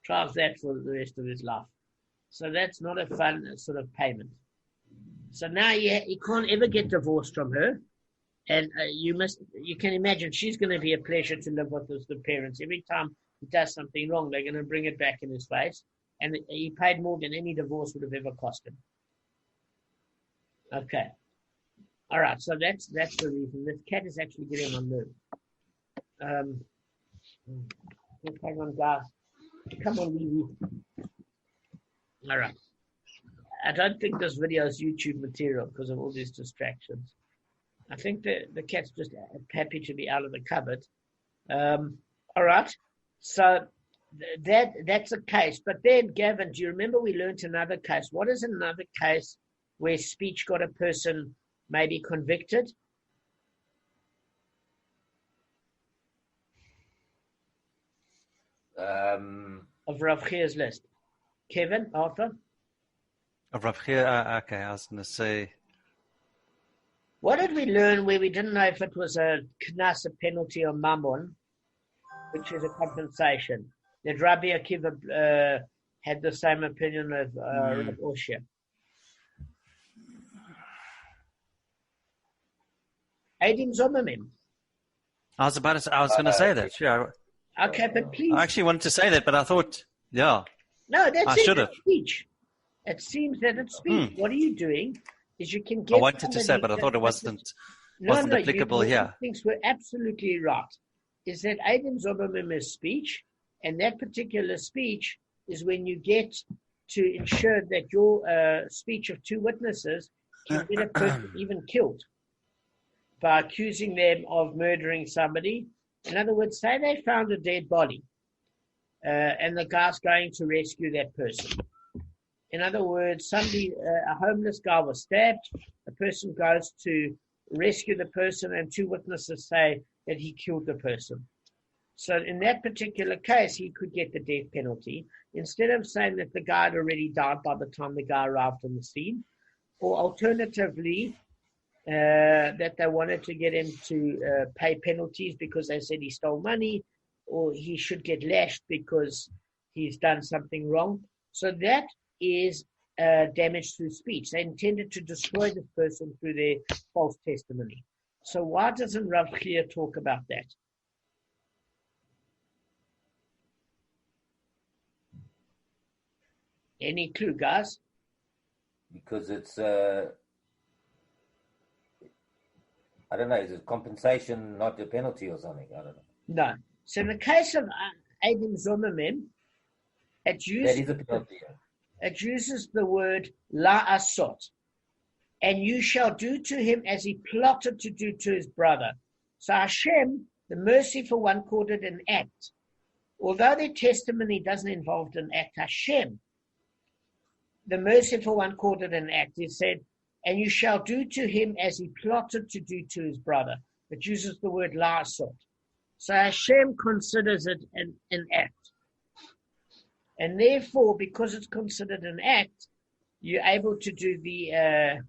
Tries that for the rest of his life. So that's not a fun sort of payment. So now he can't ever get divorced from her. And you can imagine she's going to be a pleasure to live with as the parents. Every time he does something wrong, they're going to bring it back in his face. And he paid more than any divorce would have ever cost him. Okay. All right, so that's the reason. This cat is actually getting on nerves. Hang on, guys. Come on, Lily. All right. I don't think this video is YouTube material because of all these distractions. I think the cat's just happy to be out of the cupboard. All right. So that's a case. But then, Gavin, do you remember we learned another case? What is another case where speech got a person maybe convicted? Of Rav Chia's list. Kevin, Arthur? Of Rav Chia, okay, I was going to say. What did we learn where we didn't know if it was a knas, a penalty, or mammon, which is a compensation? That Rabbi Akiva had the same opinion of Rabbi Oshia. Eidim Zomamim. I was going to say that. Yeah. Okay, but please. I actually wanted to say that, but I thought, yeah. No, that's I should have. Speech. It seems that it's speech. What are you doing? Is you can get. I wanted to say, but I thought it wasn't applicable here. Things were absolutely right. Is that Eidim Zomamim is speech, and that particular speech is when you get to ensure that your speech of two witnesses can get a person even killed by accusing them of murdering somebody. In other words, say they found a dead body and the guy's going to rescue that person. In other words, a homeless guy was stabbed, a person goes to rescue the person and two witnesses say that he killed the person. So in that particular case, he could get the death penalty instead of saying that the guy had already died by the time the guy arrived on the scene, or alternatively, that they wanted to get him to pay penalties because they said he stole money, or he should get lashed because he's done something wrong. So that is damage through speech. They intended to destroy this person through their false testimony. So why doesn't Rav Chia talk about that? Any clue, guys? Because it's, I don't know, is it compensation, not a penalty or something? I don't know. No. So in the case of Adam Zomamim, That is a penalty. it uses the word la'asot. And you shall do to him as he plotted to do to his brother. So Hashem, the merciful one, called it an act. Although their testimony doesn't involve an act, Hashem, the merciful one, called it an act. He said, and you shall do to him as he plotted to do to his brother. It uses the word la'asot. So Hashem considers it an act. And therefore, because it's considered an act, you're able to do the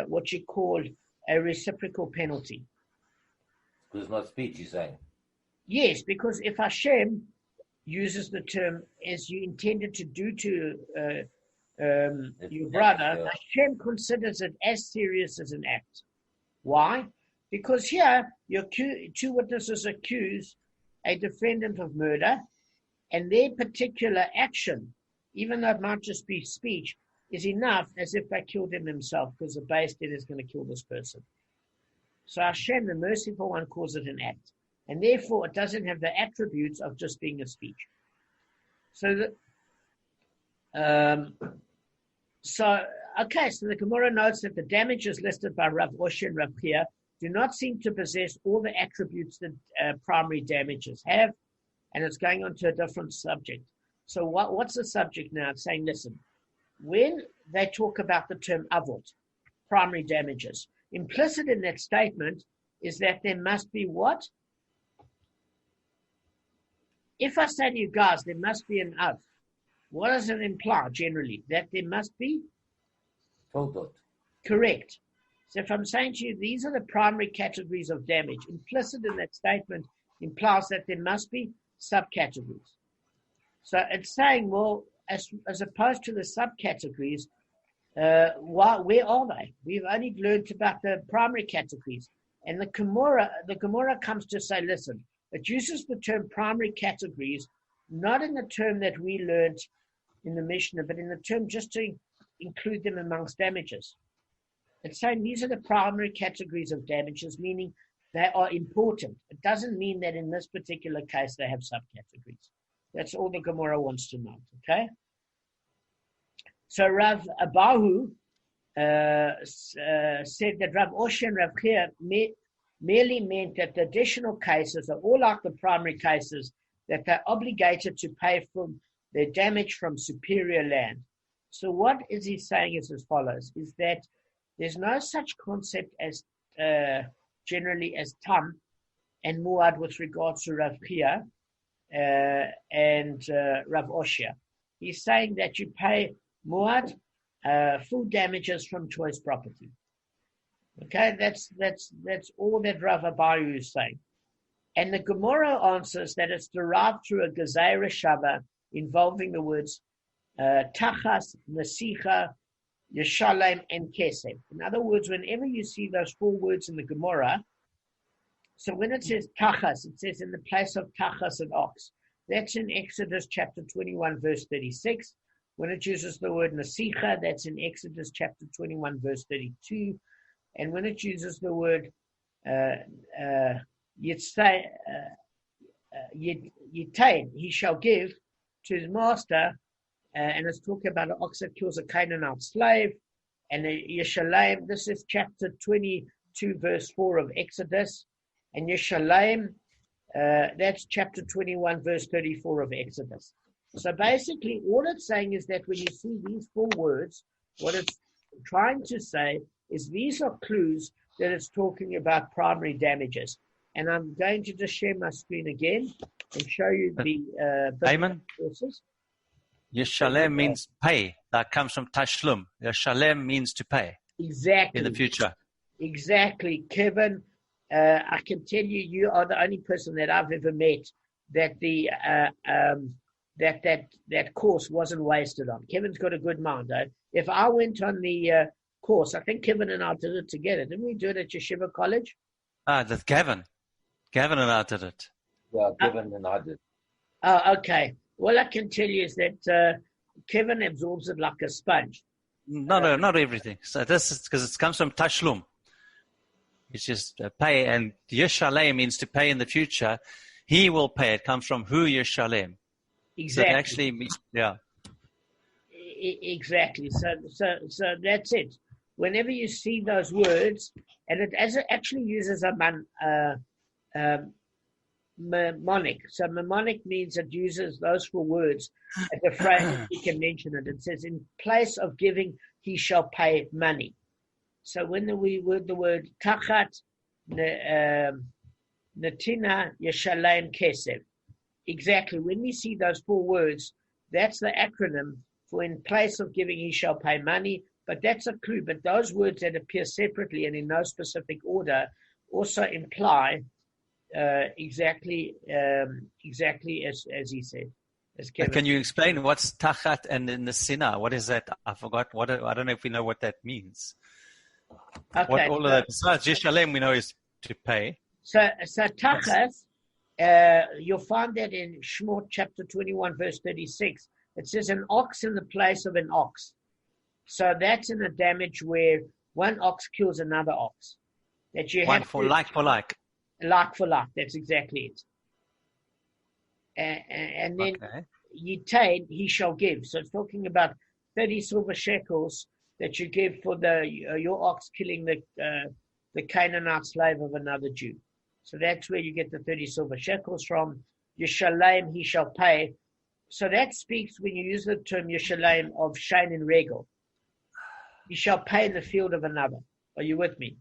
what you call a reciprocal penalty. Because it's not speech, you're saying? Yes, because if Hashem uses the term as you intended to do to your brother, Hashem considers it as serious as an act. Why? Because here, your two witnesses accuse a defendant of murder, and their particular action, even though it might just be speech, is enough as if they killed him himself, because the base dead is going to kill this person. So Hashem, the merciful one, calls it an act. And therefore, it doesn't have the attributes of just being a speech. So the Gemara notes that the damages listed by Rav Oshia and Rav Chia do not seem to possess all the attributes that primary damages have, and it's going on to a different subject. So what's the subject now? It's saying, listen, when they talk about the term avot, primary damages, implicit in that statement is that there must be what? If I say to you guys, there must be an av, what does it imply generally? That there must be? Toldot. Correct. So if I'm saying to you, these are the primary categories of damage, implicit in that statement implies that there must be subcategories. So it's saying, well, as opposed to the subcategories, where are they? We've only learned about the primary categories. And the Gemara comes to say, listen, it uses the term primary categories, not in the term that we learned in the Mishnah, but in the term just to include them amongst damages. It's saying these are the primary categories of damages, meaning they are important. It doesn't mean that in this particular case they have subcategories. That's all the Gemara wants to know, okay? So Rav Abahu said that Rav Oshia and Rav Chia merely meant that the additional cases are all like the primary cases, that they're obligated to pay for their damage from superior land. So what is he saying is as follows, is that there's no such concept as generally as tam and muad with regards to Rav Chia and Rav Oshia. He's saying that you pay muad, full damages from choice property. Okay, that's all that Rav Abayu is saying. And the Gemara answers that it's derived through a Gezeira Shava involving the words Tachas, Nasicha, Yeshalem, and Kesef. In other words, whenever you see those four words in the Gemara, so when it says Tachas, it says in the place of Tachas and ox. That's in Exodus chapter 21, verse 36. When it uses the word Nasicha, that's in Exodus chapter 21, verse 32. And when it uses the word Yitain, he shall give to his master, and it's talking about an ox that kills a Canaanite slave, and Yeshalem, this is chapter 22, verse 4 of Exodus, and Yeshalem, that's chapter 21, verse 34 of Exodus. So basically, all it's saying is that when you see these four words, what it's trying to say is these are clues that it's talking about primary damages. And I'm going to just share my screen again and show you the Damon, sources. Yeshalem means pay. That comes from Tashlum. Yeshalem means to pay. Exactly. In the future. Exactly. Kevin, I can tell you, you are the only person that I've ever met that the that course wasn't wasted on. Kevin's got a good mind, though. If I went on the course, I think Kevin and I did it together. Didn't we do it at Yeshiva College? That's Gavin. Gavin and I did it. Yeah, Kevin and I did. Oh, okay. All I can tell you is that Kevin absorbs it like a sponge. No, not everything. So this is because it comes from tashlum. It's just pay, and yeshalem means to pay in the future. He will pay. It comes from hu yeshalem. Exactly. So it actually means, yeah. Exactly. So that's it. Whenever you see those words, and it actually uses a mnemonic. So mnemonic means it uses those 4 words as a phrase. You can mention it. It says, in place of giving, he shall pay money. So when we word the word tachat netina yeshalem kesef, exactly, when we see those 4 words, that's the acronym for in place of giving, he shall pay money. But that's a clue. But those words that appear separately and in no specific order also imply exactly as he said. Can you explain what's tachat and in the sinah? What is that? I forgot. I don't know if we know what that means. Okay, what all of that besides yeshalem we know is to pay. So tachat, you'll find that in Shemot chapter 21 verse 36. It says an ox in the place of an ox. So that's in a damage where one ox kills another ox. That you have like for like. Like for like. That's exactly it. And then yitain, he shall give. So it's talking about 30 silver shekels that you give for your ox killing the Canaanite slave of another Jew. So that's where you get the 30 silver shekels from. Yeshalem, he shall pay. So that speaks, when you use the term Yeshalem, of Shain and Regel. He shall pay in the field of another. Are you with me?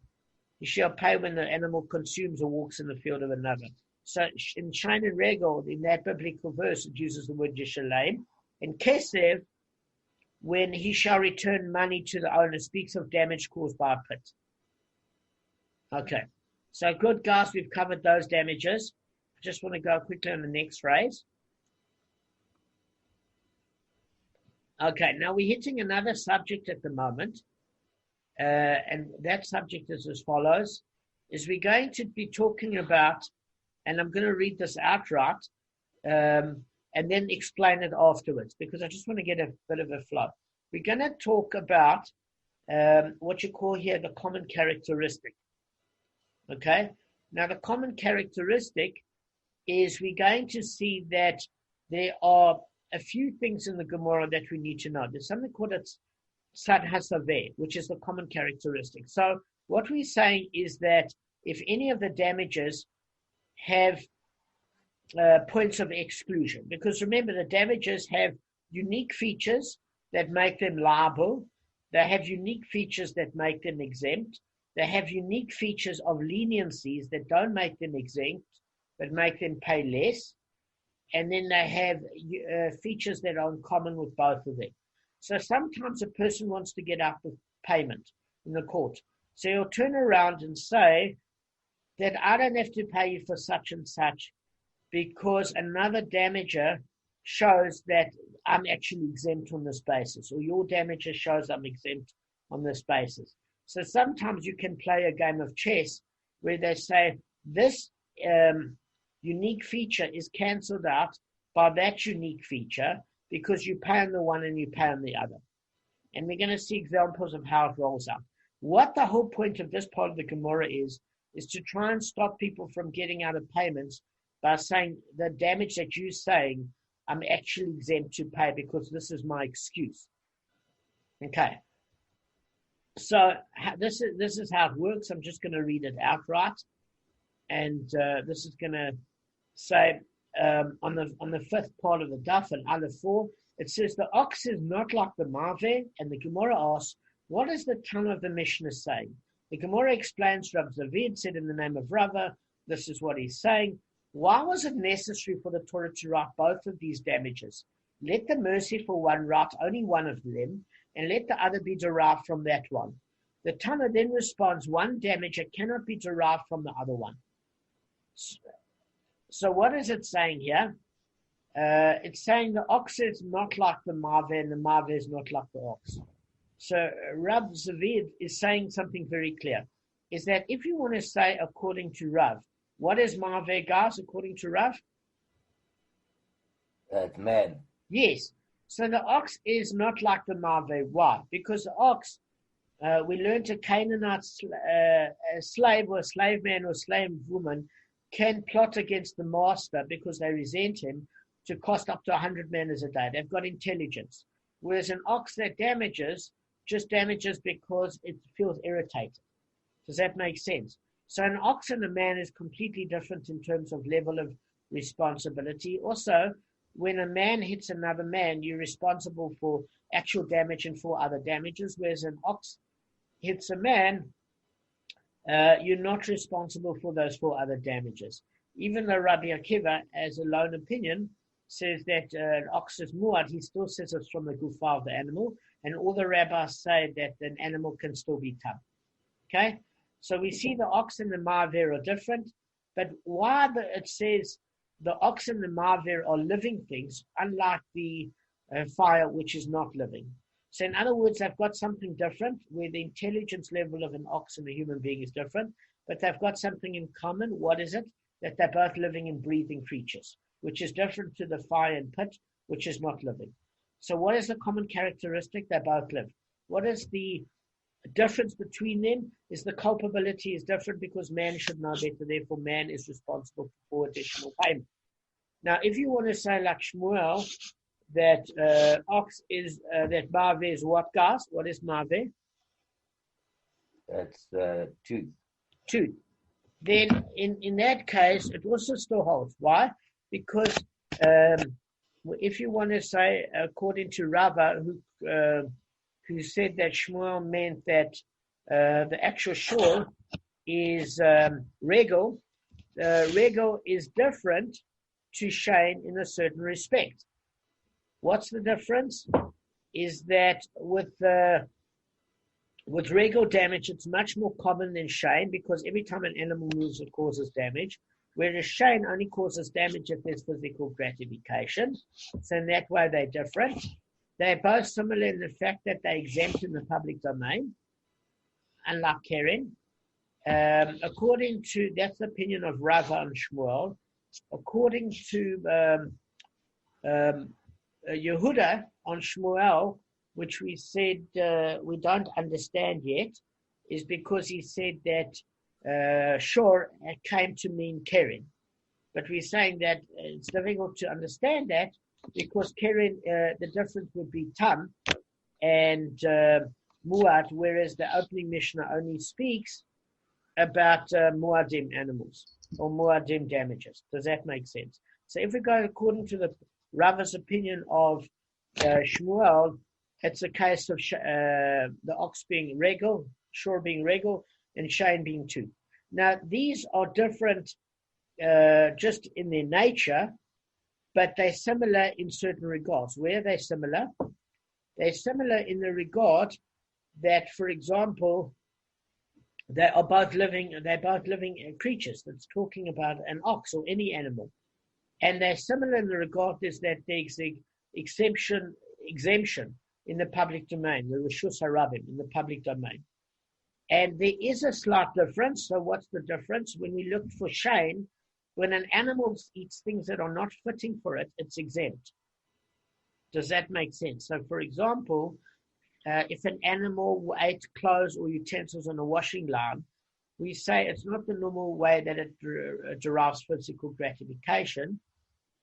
He shall pay when the animal consumes or walks in the field of another. So in Shain and Regel, in that biblical verse, it uses the word Yeshalem. And Kesev, when he shall return money to the owner, speaks of damage caused by a pit. Okay. So good, guys, we've covered those damages. I just want to go quickly on the next phrase. Okay, now we're hitting another subject at the moment, and that subject is as follows, is we're going to be talking about, and I'm going to read this outright, and then explain it afterwards, because I just want to get a bit of a flow. We're going to talk about what you call here the common characteristic. Okay? Now, the common characteristic is we're going to see that there are a few things in the Gemara that we need to know. There's something called a Tzad HaSaveh, which is the common characteristic. So what we're saying is that if any of the damages have points of exclusion, because remember, the damages have unique features that make them liable. They have unique features that make them exempt. They have unique features of leniencies that don't make them exempt, but make them pay less. And then they have features that are in common with both of them. So sometimes a person wants to get out the payment in the court. So he'll turn around and say that I don't have to pay you for such and such because another damager shows that I'm actually exempt on this basis, or your damager shows I'm exempt on this basis. So sometimes you can play a game of chess where they say this unique feature is cancelled out by that unique feature because you pay on the one and you pay on the other. And we're going to see examples of how it rolls out. What the whole point of this part of the Gemara is to try and stop people from getting out of payments by saying the damage that you're saying, I'm actually exempt to pay because this is my excuse. Okay. So this is how it works. I'm just going to read it outright. And this is going to say on the fifth part of the daf in Aleph 4, it says the ox is not like the maveh, and the Gemara asks, what is the tongue of the Mishnah saying? The Gemara explains, Rav Zavid said in the name of Rava, this is what he's saying. Why was it necessary for the Torah to write both of these damages? Let the merciful one write only one of them, and let the other be derived from that one. The Tana then responds, one damager cannot be derived from the other one. So what is it saying here? It's saying the ox is not like the maveh, and the maveh is not like the ox. So Rav Zavid is saying something very clear, is that if you want to say according to Rav, what is maveh, guys, according to Rav? Man. Yes. So the ox is not like the Mave. Why? Because the ox, we learned a Canaanite slave or a slave man or slave woman can plot against the master because they resent him to cost up to 100 manners a day. They've got intelligence. Whereas an ox that damages, just damages because it feels irritated. Does that make sense? So an ox and a man is completely different in terms of level of responsibility. Also, when a man hits another man, you're responsible for actual damage and for other damages, whereas an ox hits a man, you're not responsible for those 4 other damages. Even though Rabbi Akiva, as a lone opinion, says that an ox is muad, he still says it's from the gufa of the animal, and all the rabbis say that an animal can still be tam. Okay? So we see the ox and the ma'aver are different, but why it says the ox and the ma'aver are living things, unlike the fire, which is not living. So in other words, they've got something different, where the intelligence level of an ox and a human being is different, but they've got something in common. What is it? That they're both living and breathing creatures, which is different to the fire and pit, which is not living. So what is the common characteristic? They both live. What is the difference between them? Is the culpability is different because man should know better, therefore man is responsible for additional payment. Now, if you want to say like Shmuel, that ox is, that Mave is what, guys? What is Mave? That's tooth. Tooth. Then in that case, it also still holds. Why? Because if you want to say, according to Rava, who said that Shmuel meant that the actual shore is regal, regal is different to Shane in a certain respect. What's the difference? Is that with regal damage, it's much more common than Shane because every time an animal moves, it causes damage. Whereas Shane only causes damage if there's physical gratification. So in that way, they're different. They're both similar in the fact that they're exempt in the public domain, unlike Keren. According to, that's the opinion of Rava and Shmuel. According to Yehuda on Shmuel, which we said we don't understand yet, is because he said that shor came to mean Keren. But we're saying that it's difficult to understand that because Keren, the difference would be tam and muad, whereas the opening Mishnah only speaks about muadim animals or muadim damages. Does that make sense? So if we go according to the Rava's opinion of Shmuel, it's a case of the ox being regal, shor being regal, and Shane being tooth. Now, these are different just in their nature, but they're similar in certain regards. Where are they similar? They're similar in the regard that, for example, they're both living creatures. That's talking about an ox or any animal. And they're similar in the regard is that there's exemption in the public domain, the Rishus Harabim, in the public domain. And there is a slight difference. So what's the difference? When we look for Shane, when an animal eats things that are not fitting for it, it's exempt. Does that make sense? So, for example, if an animal ate clothes or utensils on a washing line, we say it's not the normal way that it derives physical gratification,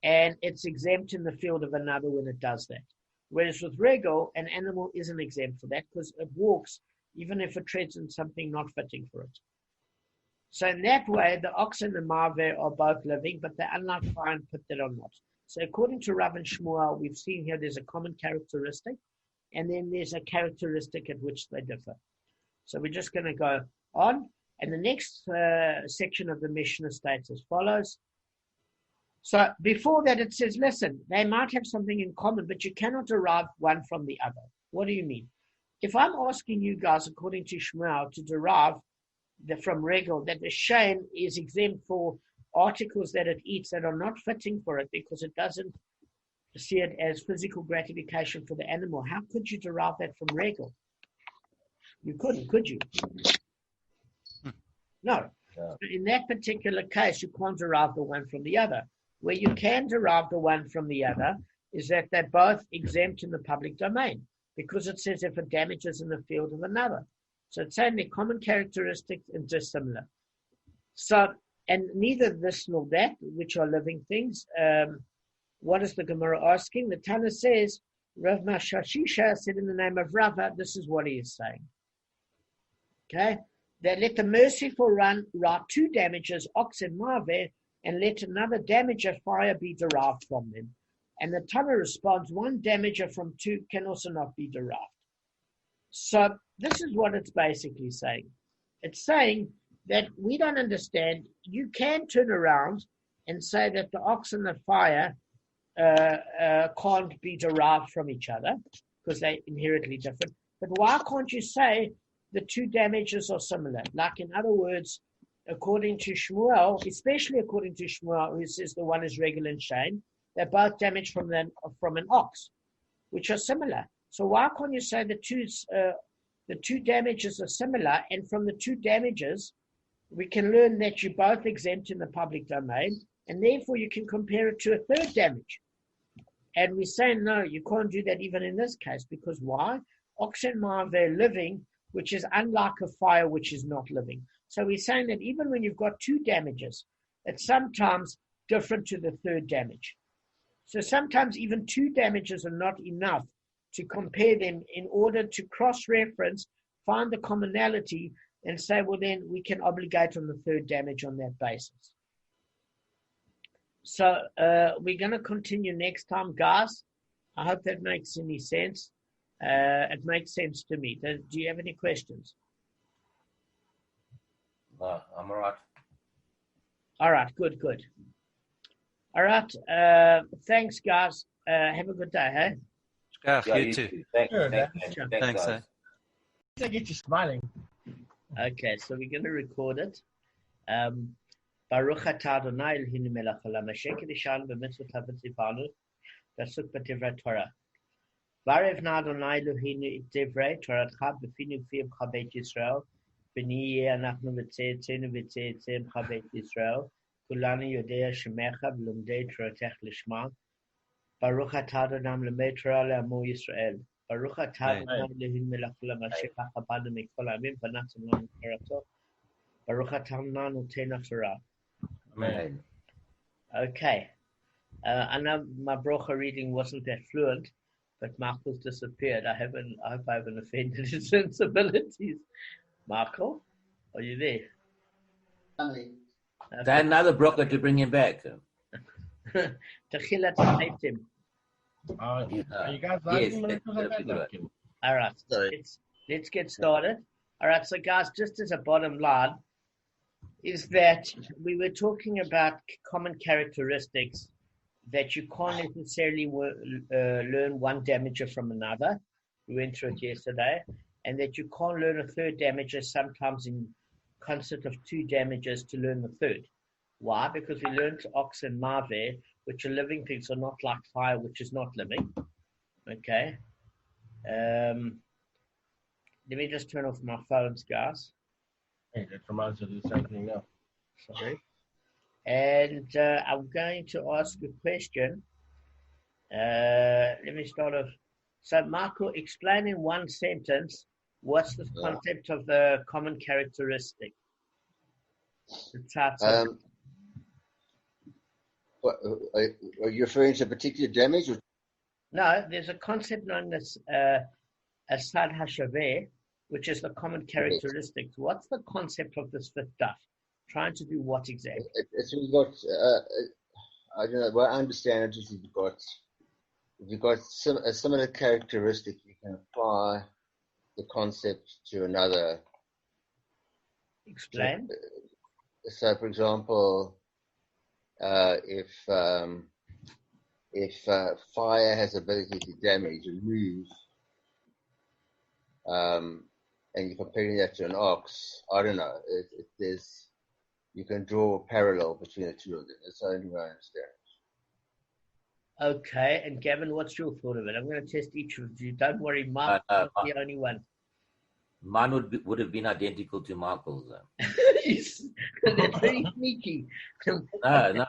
and it's exempt in the field of another when it does that. Whereas with regal, an animal isn't exempt for that because it walks even if it treads on something not fitting for it. So in that way, the ox and the ma'aver are both living, but they're unlike fire and pit that are not. So according to Rav and Shmuel, we've seen here there's a common characteristic, and then there's a characteristic at which they differ. So we're just going to go on. And the next section of the Mishnah states as follows. So before that, it says, listen, they might have something in common, but you cannot derive one from the other. What do you mean? If I'm asking you guys, according to Shmuel, to derive from regal, that the shane is exempt for articles that it eats that are not fitting for it because it doesn't see it as physical gratification for the animal, how could you derive that from regal? You couldn't, could you? No. Yeah. In that particular case, you can't derive the one from the other. Where you can derive the one from the other is that they're both exempt in the public domain, because it says if it damages in the field of another. So it's saying they're common characteristics and dissimilar. So, and neither this nor that, which are living things. What is the Gemara asking? The Tana says, Rav Mashashisha said in the name of Rava, this is what he is saying. Okay? That let the merciful write 2 damages, ox and marveh, and let another damager fire be derived from them. And the Tana responds, 1 damager from 2 can also not be derived. So this is what it's basically saying. It's saying that we don't understand. You can turn around and say that the ox and the fire can't be derived from each other because they're inherently different. But why can't you say the 2 damages are similar? Like, in other words, according to Shmuel, especially according to Shmuel, who says the one is regular and shame, they're both damaged from an ox, which are similar. So why can't you say the two damages are similar, and from the 2 damages, we can learn that you're both exempt in the public domain, and therefore you can compare it to a 3rd damage. And we say, no, you can't do that even in this case, because why? Ox and marv, they're living, which is unlike a fire, which is not living. So we're saying that even when you've got 2 damages, it's sometimes different to the 3rd damage. So sometimes even 2 damages are not enough to compare them in order to cross-reference, find the commonality, and say, well, then we can obligate on the 3rd damage on that basis. So we're going to continue next time, guys. I hope that makes any sense. It makes sense to me. Do you have any questions? No, I'm all right. All right, good. All right, thanks, guys. Have a good day, hey? Yeah, you too. Thanks, Thanks. I get you smiling. Okay, so we're going to record it. Baruch atah Adonai Eloheinu melech haolam asher kiddushanu b'mitzvot havetzivanu v'asuk b'divrei Torah. Varevna Adonai Eloheinu et divrei Toratcha b'finu v'fiim chabet Yisrael v'niyeh anachnu v'tzeitzeinu v'tzeitzeim chabet Yisrael kulanu yodei shemecha v'lomdei Toratech lishma. Baruch atah Adonai lemei Torah le'amo Yisrael. Baruch atah Adonai Eloheinu melech haolam asher kachabanu mikol ha'amim v'natzim lanu torato. Baruch atah Adonai noten Torah. Amen. Okay. I know my brocha reading wasn't that fluent, but Michael's disappeared. I hope I haven't offended his sensibilities. Michael, are you there? Okay. Another broker to bring him back. Techilat ha'aitim. Are you guys live? All right. Let's get started. All right. So, guys, just as a bottom line, is that we were talking about common characteristics that you can't necessarily learn 1 damager from another. We went through it yesterday. And that you can't learn a 3rd damager sometimes in concept of 2 damages to learn the 3rd. Why? Because we learned ox and marveh, which are living things, are not like fire, which is not living. Okay. Let me just turn off my phones, guys. Hey, that reminds me of the same thing now. Sorry. And I'm going to ask a question. Let me start off. So, Michael, explain in 1 sentence what's the concept of the common characteristic. Are you referring to a particular damage? Or? No, there's a concept known as Sad Hashaveh, which is the common characteristics. What's the concept of this 5th daf? Trying to do what exactly? It's we've got, I don't know, what I understand it is you've got a similar characteristic, you can apply the concept to another. Explain. So for example, if fire has ability to damage and move, and you're comparing that to an ox, I don't know. You can draw a parallel between the 2 of them. That's the only way I understand. Okay, and Gavin, what's your thought of it? I'm going to test each of you. Don't worry, Mark, not the only one. Mine would have been identical to Michael's. That's very sneaky. No.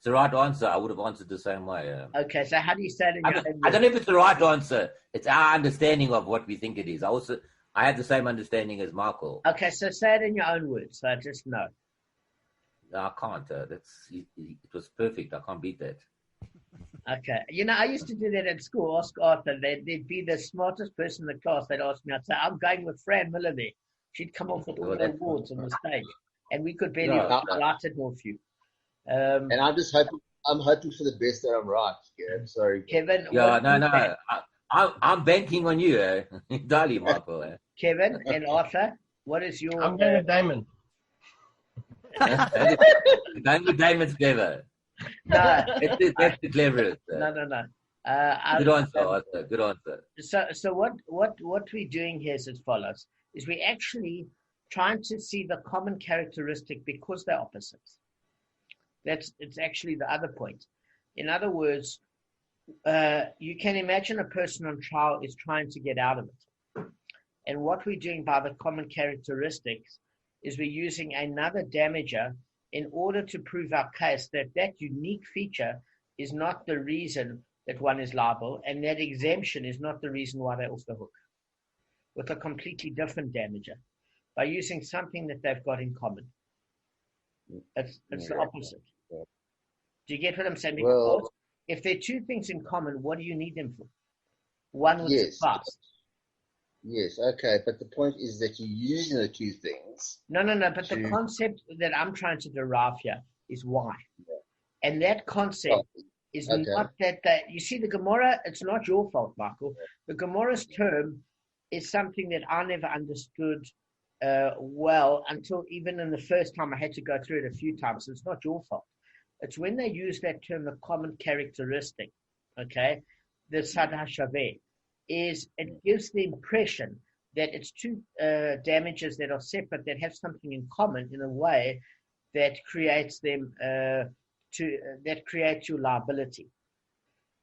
It's the right answer. I would have answered the same way. Okay, so how do you say it in your own I don't words? know if it's the right answer. It's our understanding of what we think it is. I have the same understanding as Michael. Okay, so say it in your own words, so I just know. No, I can't. It was perfect. I can't beat that. Okay. I used to do that at school, ask Arthur. They'd be the smartest person in the class. They'd ask me, I'd say, I'm going with Fran Miller there. She'd come off with all the awards on the stage. And we could barely light it off you. And I'm hoping for the best that I'm right. Yeah, I'm sorry. Kevin? No. I'm banking on you, darling Michael. Kevin and Arthur, what is your... I'm going with Damon. Going with Damon's clever. No. That's the cleverest. No. Good answer, Arthur. Good answer. So what we're doing here is as follows, is we're actually trying to see the common characteristic because they're opposites. It's actually the other point. In other words, you can imagine a person on trial is trying to get out of it. And what we're doing by the common characteristics is we're using another damager in order to prove our case that unique feature is not the reason that one is liable, and that exemption is not the reason why they're off the hook, with a completely different damager, by using something that they've got in common. It's the opposite. Do you get what I'm saying? Because if there are two things in common, what do you need them for? One would suffice. Yes, okay, but the point is that you're using the two things. No, but the concept that I'm trying to derive here is why. Yeah. And that concept is not that, you see, the Gemara, it's not your fault, Michael. The Gemara's term is something that I never understood well until even in the first time I had to go through it a few times. So it's not your fault. It's when they use that term, the common characteristic, okay, the Sad HaShaveh, is it gives the impression that it's two damages that are separate that have something in common in a way that creates them that creates your liability.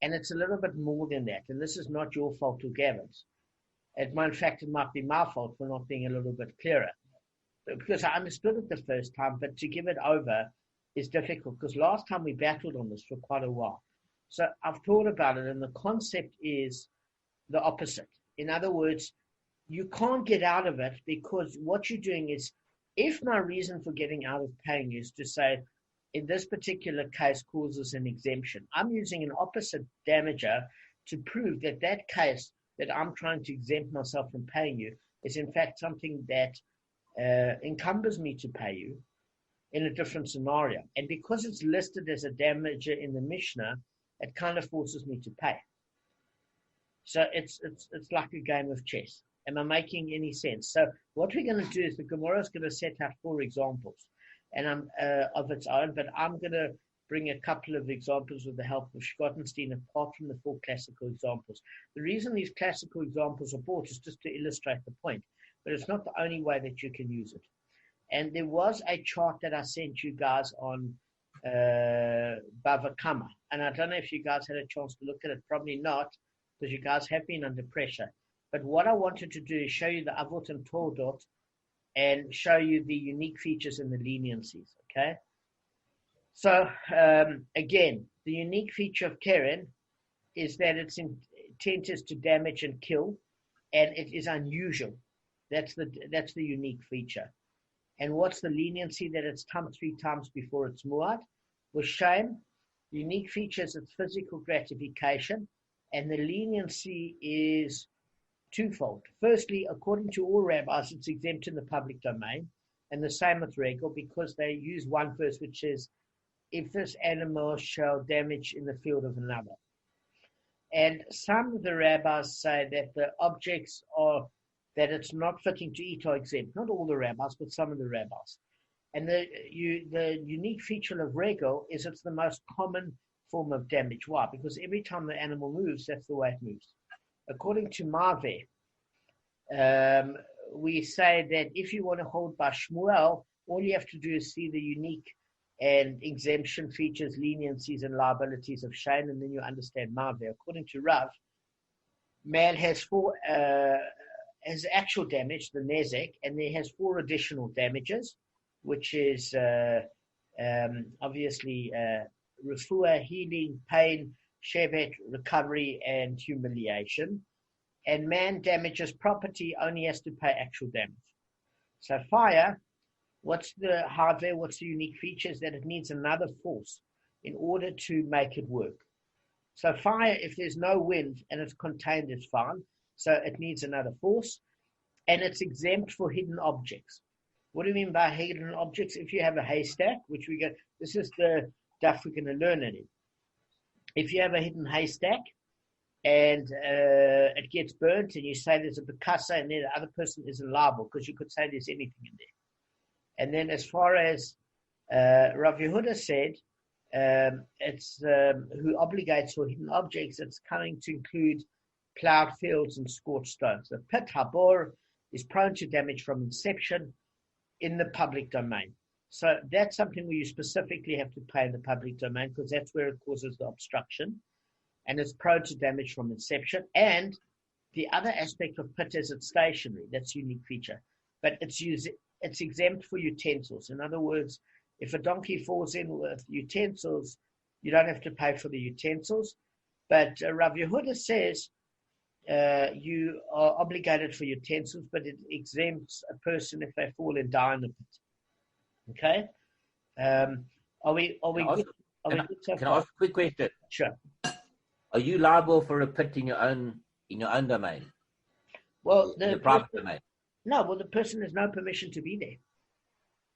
And it's a little bit more than that. And this is not your fault or Gavin's. In fact, it might be my fault for not being a little bit clearer. Because I understood it the first time, but to give it over is difficult because last time we battled on this for quite a while. So I've thought about it, and the concept is the opposite. In other words, you can't get out of it because what you're doing is, if my reason for getting out of paying is to say, in this particular case causes an exemption, I'm using an opposite damager to prove that that case that I'm trying to exempt myself from paying you is in fact something that encumbers me to pay you in a different scenario. And because it's listed as a damager in the Mishnah, it kind of forces me to pay. So it's like a game of chess. Am I making any sense? So what we're going to do is the Gemara is going to set out 4 examples and of its own, but I'm going to bring a couple of examples with the help of Schottenstein apart from the 4 classical examples. The reason these classical examples are brought is just to illustrate the point, but it's not the only way that you can use it. And there was a chart that I sent you guys on Bava Kamma, and I don't know if you guys had a chance to look at it, probably not, because you guys have been under pressure. But what I wanted to do is show you the Avot and Tordot and show you the unique features and the leniencies, okay? So, again, the unique feature of Keren is that its intent is to damage and kill, and it is unusual. That's the unique feature. And what's the leniency? That it's 3 times before it's muad. With shame, the unique feature is its physical gratification, and the leniency is twofold. Firstly, according to all rabbis, it's exempt in the public domain, and the same with regal, because they use one verse which says, if this animal shall damage in the field of another. And some of the rabbis say that the objects are, that it's not fitting to eat are exempt. Not all the rabbis, but some of the rabbis. And the unique feature of regal is it's the most common form of damage. Why? Because every time the animal moves, that's the way it moves. According to Maveh, we say that if you want to hold by Shmuel, all you have to do is see the unique and exemption features, leniencies, and liabilities of Shane, and then you understand Maveh. According to Rav, man has 4 has actual damage, the nezek, and there has 4 additional damages, which is obviously refuah, healing, pain, shevet, recovery, and humiliation. And man damages property, only has to pay actual damage. So fire, what's the hardware, what's the unique feature is that it needs another force in order to make it work. So fire, if there's no wind and it's contained, it's fine. So it needs another force, and it's exempt for hidden objects. What do you mean by hidden objects? If you have a haystack, which we get, this is the stuff we're going to learn in it. If you have a hidden haystack and it gets burnt and you say there's a Picasso and then the other person isn't liable because you could say there's anything in there. And then as far as Rav Yehuda said, it's who obligates for hidden objects, it's coming to include plowed fields and scorched stones. The pit habor is prone to damage from inception in the public domain. So that's something where you specifically have to pay in the public domain because that's where it causes the obstruction, and it's prone to damage from inception. And the other aspect of pit is it's stationary. That's a unique feature. But it's exempt for utensils. In other words, if a donkey falls in with utensils, you don't have to pay for the utensils. But Rav Yehuda says you are obligated for utensils, but it exempts a person if they fall and die in the pit. Okay? Are we good? Can I ask a quick question? Sure. Are you liable for a pit in your own domain? Well, in the private domain? No, well, the person has no permission to be there.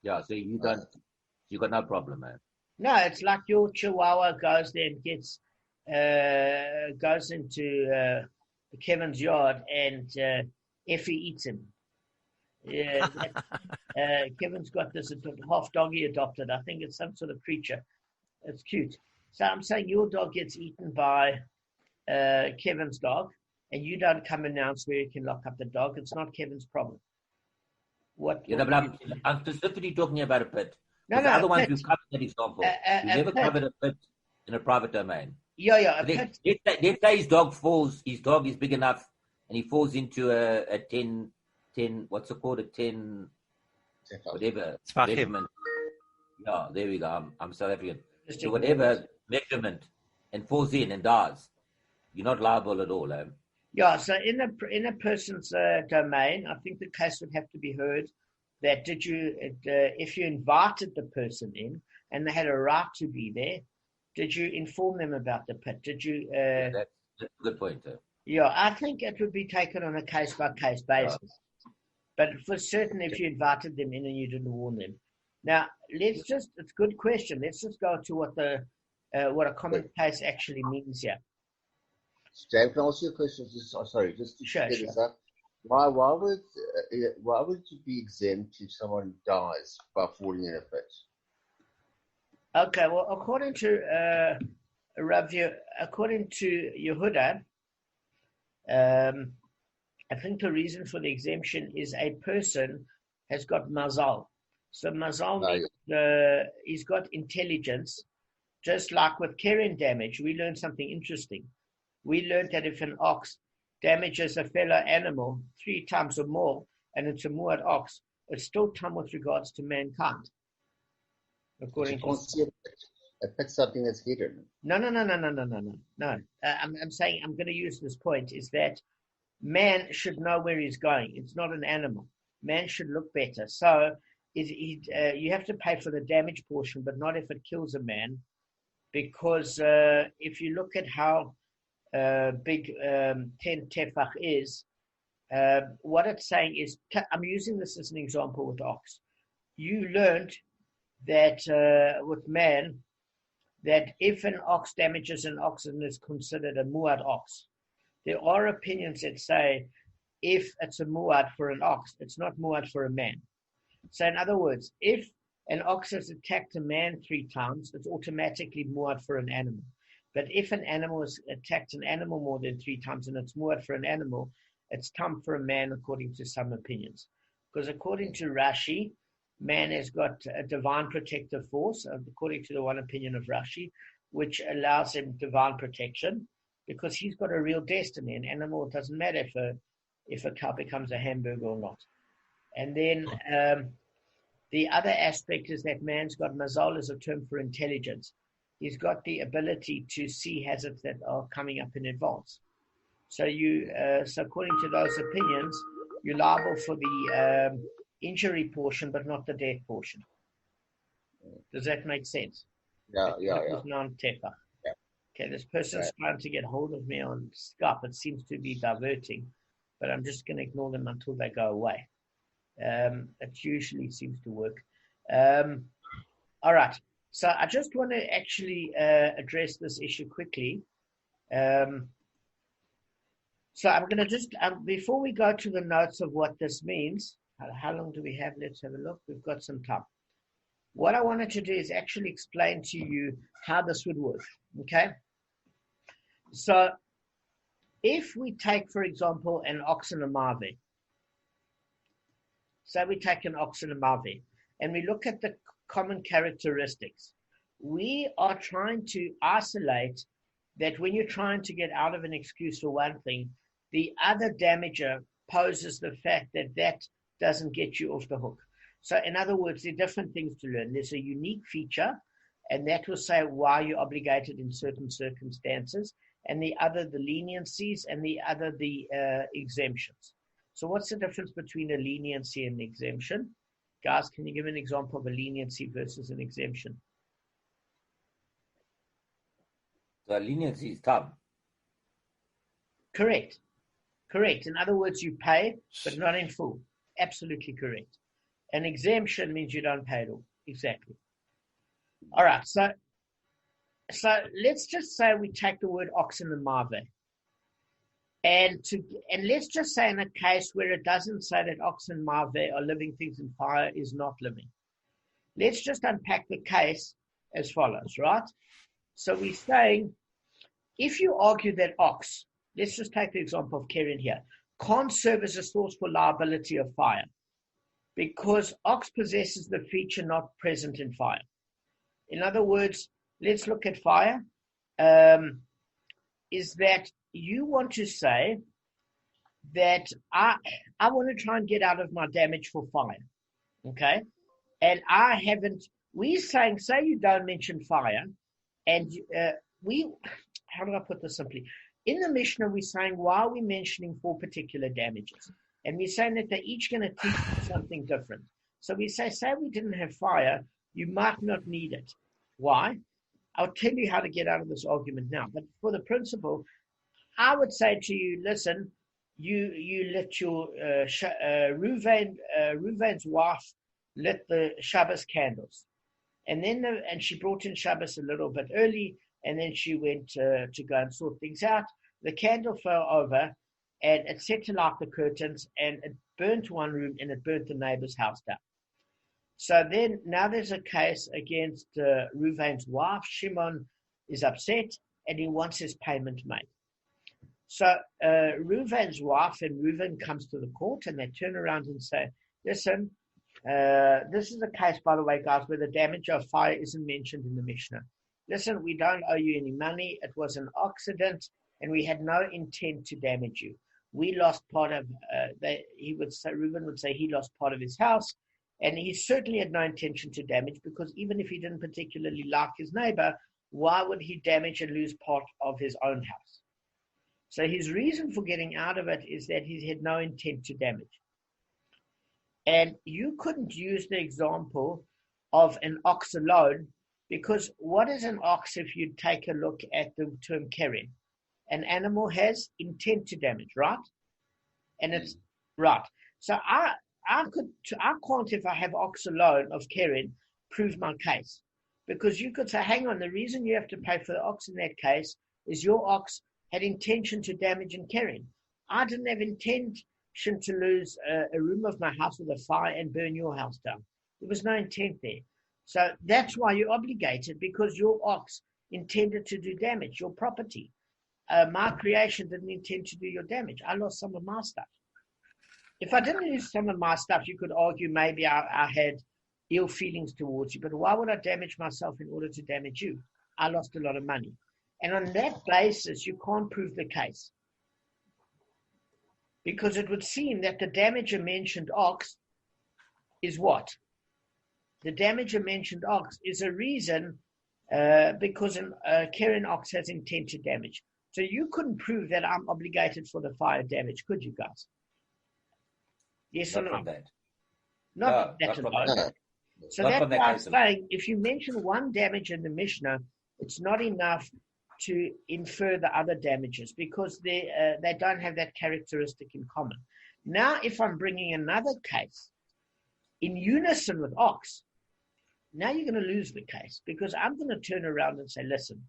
Yeah, so you got no problem, man. No, it's like your Chihuahua goes there and goes into Kevin's yard and Effie eats him. Yeah, Kevin's got this half doggy adopted. I think it's some sort of creature. It's cute. So I'm saying your dog gets eaten by Kevin's dog, and you don't come announce where you can lock up the dog. It's not Kevin's problem. But I'm specifically talking about a pit. No, other ones we've covered that example. We've never covered a pit in a private domain. Yeah. Let's say his dog is big enough, and he falls into a 10, what's it called? A 10, whatever. Measurement. Yeah, there we go. I'm South African. So whatever measurement, and falls in and dies, you're not liable at all. Yeah, so in a person's domain, I think the case would have to be heard that if you invited the person in and they had a right to be there, did you inform them about the pit? Did you? That's a good point. Yeah, I think it would be taken on a case-by-case basis. But for certain, if you invited them in and you didn't warn them. Now, it's a good question. Let's just go to what a common case actually means here. James, can I ask you a question? Just to sure. This up. Why would you be exempt if someone dies by falling in a pit? Okay, well, according to Yehuda, I think the reason for the exemption is a person has got mazal. So mazal means he's got intelligence. Just like with carrion damage, we learned something interesting. We learned that if an ox damages a fellow animal 3 times or more, and it's a muad ox, it's still tam with regards to mankind. According to a pit, something that's hidden. No. I'm saying, I'm going to use this point, is that man should know where he's going. It's not an animal. Man should look better. So you have to pay for the damage portion, but not if it kills a man, because if you look at how big 10 tefach is, what it's saying is, I'm using this as an example with ox. You learned that with man, that if an ox damages an oxen is considered a muad ox. There are opinions that say if it's a muad for an ox, it's not muad for a man. So in other words, if an ox has attacked a man 3 times, it's automatically muad for an animal. But if an animal has attacked an animal more than 3 times and it's muad for an animal, it's tam for a man according to some opinions. Because according to Rashi, man has got a divine protective force, according to the one opinion of Rashi, which allows him divine protection because he's got a real destiny. An animal, it doesn't matter if a cow becomes a hamburger or not. And then the other aspect is that man's got mazal as a term for intelligence. he's got the ability to see hazards that are coming up in advance. So so according to those opinions, you're liable for the injury portion, but not the death portion. Does that make sense? Yeah. Non-tefa. Yeah. Okay, this person's trying to get hold of me on Skype. It seems to be diverting, but I'm just going to ignore them until they go away. It usually seems to work. All right. So I just want to actually address this issue quickly. So I'm going to just, before we go to the notes of what this means, how long do we have? Let's have a look. We've got some time. What I wanted to do is actually explain to you how this would work, okay? So if we take, for example, an ox and a marve, so we take an ox and a marve, and we look at the common characteristics. We are trying to isolate that when you're trying to get out of an excuse for one thing, the other damager poses the fact that that doesn't get you off the hook. So in other words, there are different things to learn. There's a unique feature, and that will say why you're obligated in certain circumstances, and the other, the leniencies, and the other, the exemptions. So what's the difference between a leniency and an exemption? Guys, can you give an example of a leniency versus an exemption? So a leniency is tough. Correct. In other words, you pay, but not in full. Absolutely correct. An exemption means you don't pay at all. Exactly. All right. So let's just say we take the word oxen and marve. And let's just say in a case where it doesn't say that ox and marve are living things and fire is not living. Let's just unpack the case as follows, right? So we're saying, if you argue that ox, let's just take the example of Keren here, can't serve as a source for liability of fire because ox possesses the feature not present in fire. In other words, let's look at fire. Is that you want to say that I want to try and get out of my damage for fire, okay? And I haven't, we're saying, say you don't mention fire, and how do I put this simply? In the Mishnah, we're saying, why are we mentioning 4 particular damages? And we're saying that they're each going to teach you something different. So we say we didn't have fire, you might not need it. Why? I'll tell you how to get out of this argument now. But for the principle, I would say to you, listen, you let your Reuven's wife lit the Shabbos candles. And then she brought in Shabbos a little bit early, and then she went to go and sort things out. The candle fell over, and it set to light the curtains, and it burnt one room, and it burnt the neighbor's house down. So then now there's a case against Reuven's wife. Shimon is upset, and he wants his payment made. So Reuven's wife and Reuven comes to the court, and they turn around and say, listen, this is a case, by the way, guys, where the damage of fire isn't mentioned in the Mishnah. Listen, we don't owe you any money. It was an accident, and we had no intent to damage you. We lost part of, Reuven would say he lost part of his house, and he certainly had no intention to damage, because even if he didn't particularly like his neighbor, why would he damage and lose part of his own house? So his reason for getting out of it is that he had no intent to damage. And you couldn't use the example of an ox alone, because what is an ox if you take a look at the term keren? An animal has intent to damage, right? And it's right. So I can't, if I have ox alone of keren, prove my case. Because you could say, hang on, the reason you have to pay for the ox in that case is your ox had intention to damage and keren. I didn't have intention to lose a room of my house with a fire and burn your house down. There was no intent there. So that's why you're obligated, because your ox intended to do damage, your property. My creation didn't intend to do your damage. I lost some of my stuff. If I didn't lose some of my stuff, you could argue maybe I had ill feelings towards you, but why would I damage myself in order to damage you? I lost a lot of money. And on that basis, you can't prove the case. Because it would seem that the damager mentioned ox is what? The damager mentioned ox is a reason because a carrying ox has intent to damage. So you couldn't prove that I'm obligated for the fire damage, could you guys? Yes or no? From that. Not No, that not alone. from that. So Not that's from that why I'm case of- saying if you mention one damage in the Mishnah, it's not enough to infer the other damages because they don't have that characteristic in common. Now, if I'm bringing another case in unison with ox, now you're going to lose the case because I'm going to turn around and say, listen,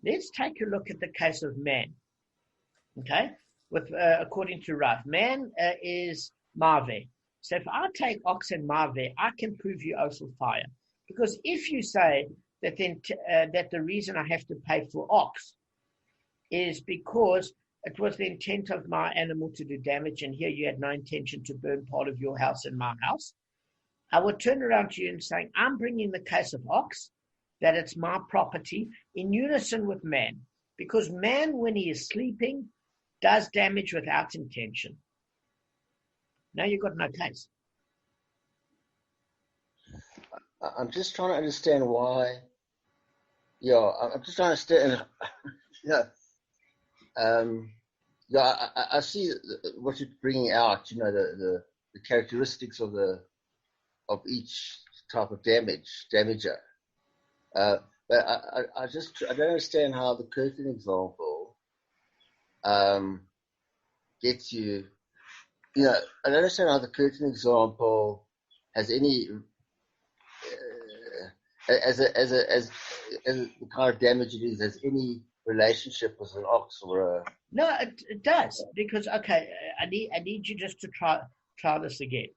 let's take a look at the case of man. Okay? According to Rav, man is Mave. So if I take ox and Mave, I can prove you also fire. Because if you say that that the reason I have to pay for ox is because it was the intent of my animal to do damage, and here you had no intention to burn part of your house and my house, I would turn around to you and saying, I'm bringing the case of ox, that it's my property, in unison with man. Because man, when he is sleeping, does damage without intention. Now you've got no case. I'm just trying to understand why. I'm just trying to understand. I see what you're bringing out. The characteristics of each type of damager. But I don't understand how the curtain example gets you. I don't understand how the curtain example has any as the kind of damage it is, has any relationship with an ox or a. No, it does, because okay, I need you just to try this again.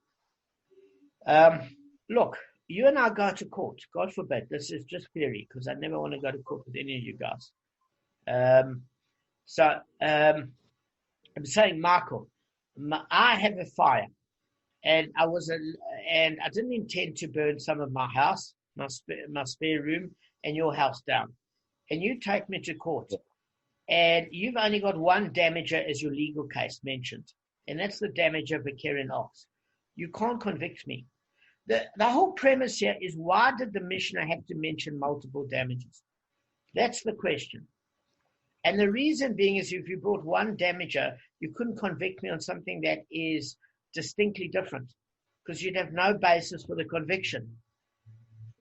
Look, you and I go to court. God forbid, this is just theory, because I never want to go to court with any of you guys. I'm saying, Michael, I have a fire, and I didn't intend to burn some of my house, my spare room, and your house down. And you take me to court, and you've only got one damager as your legal case mentioned, and that's the damager of a carrying ox. You can't convict me. The whole premise here is, why did the Mishnah have to mention multiple damages? That's the question. And the reason being is, if you brought one damager, you couldn't convict me on something that is distinctly different, because you'd have no basis for the conviction.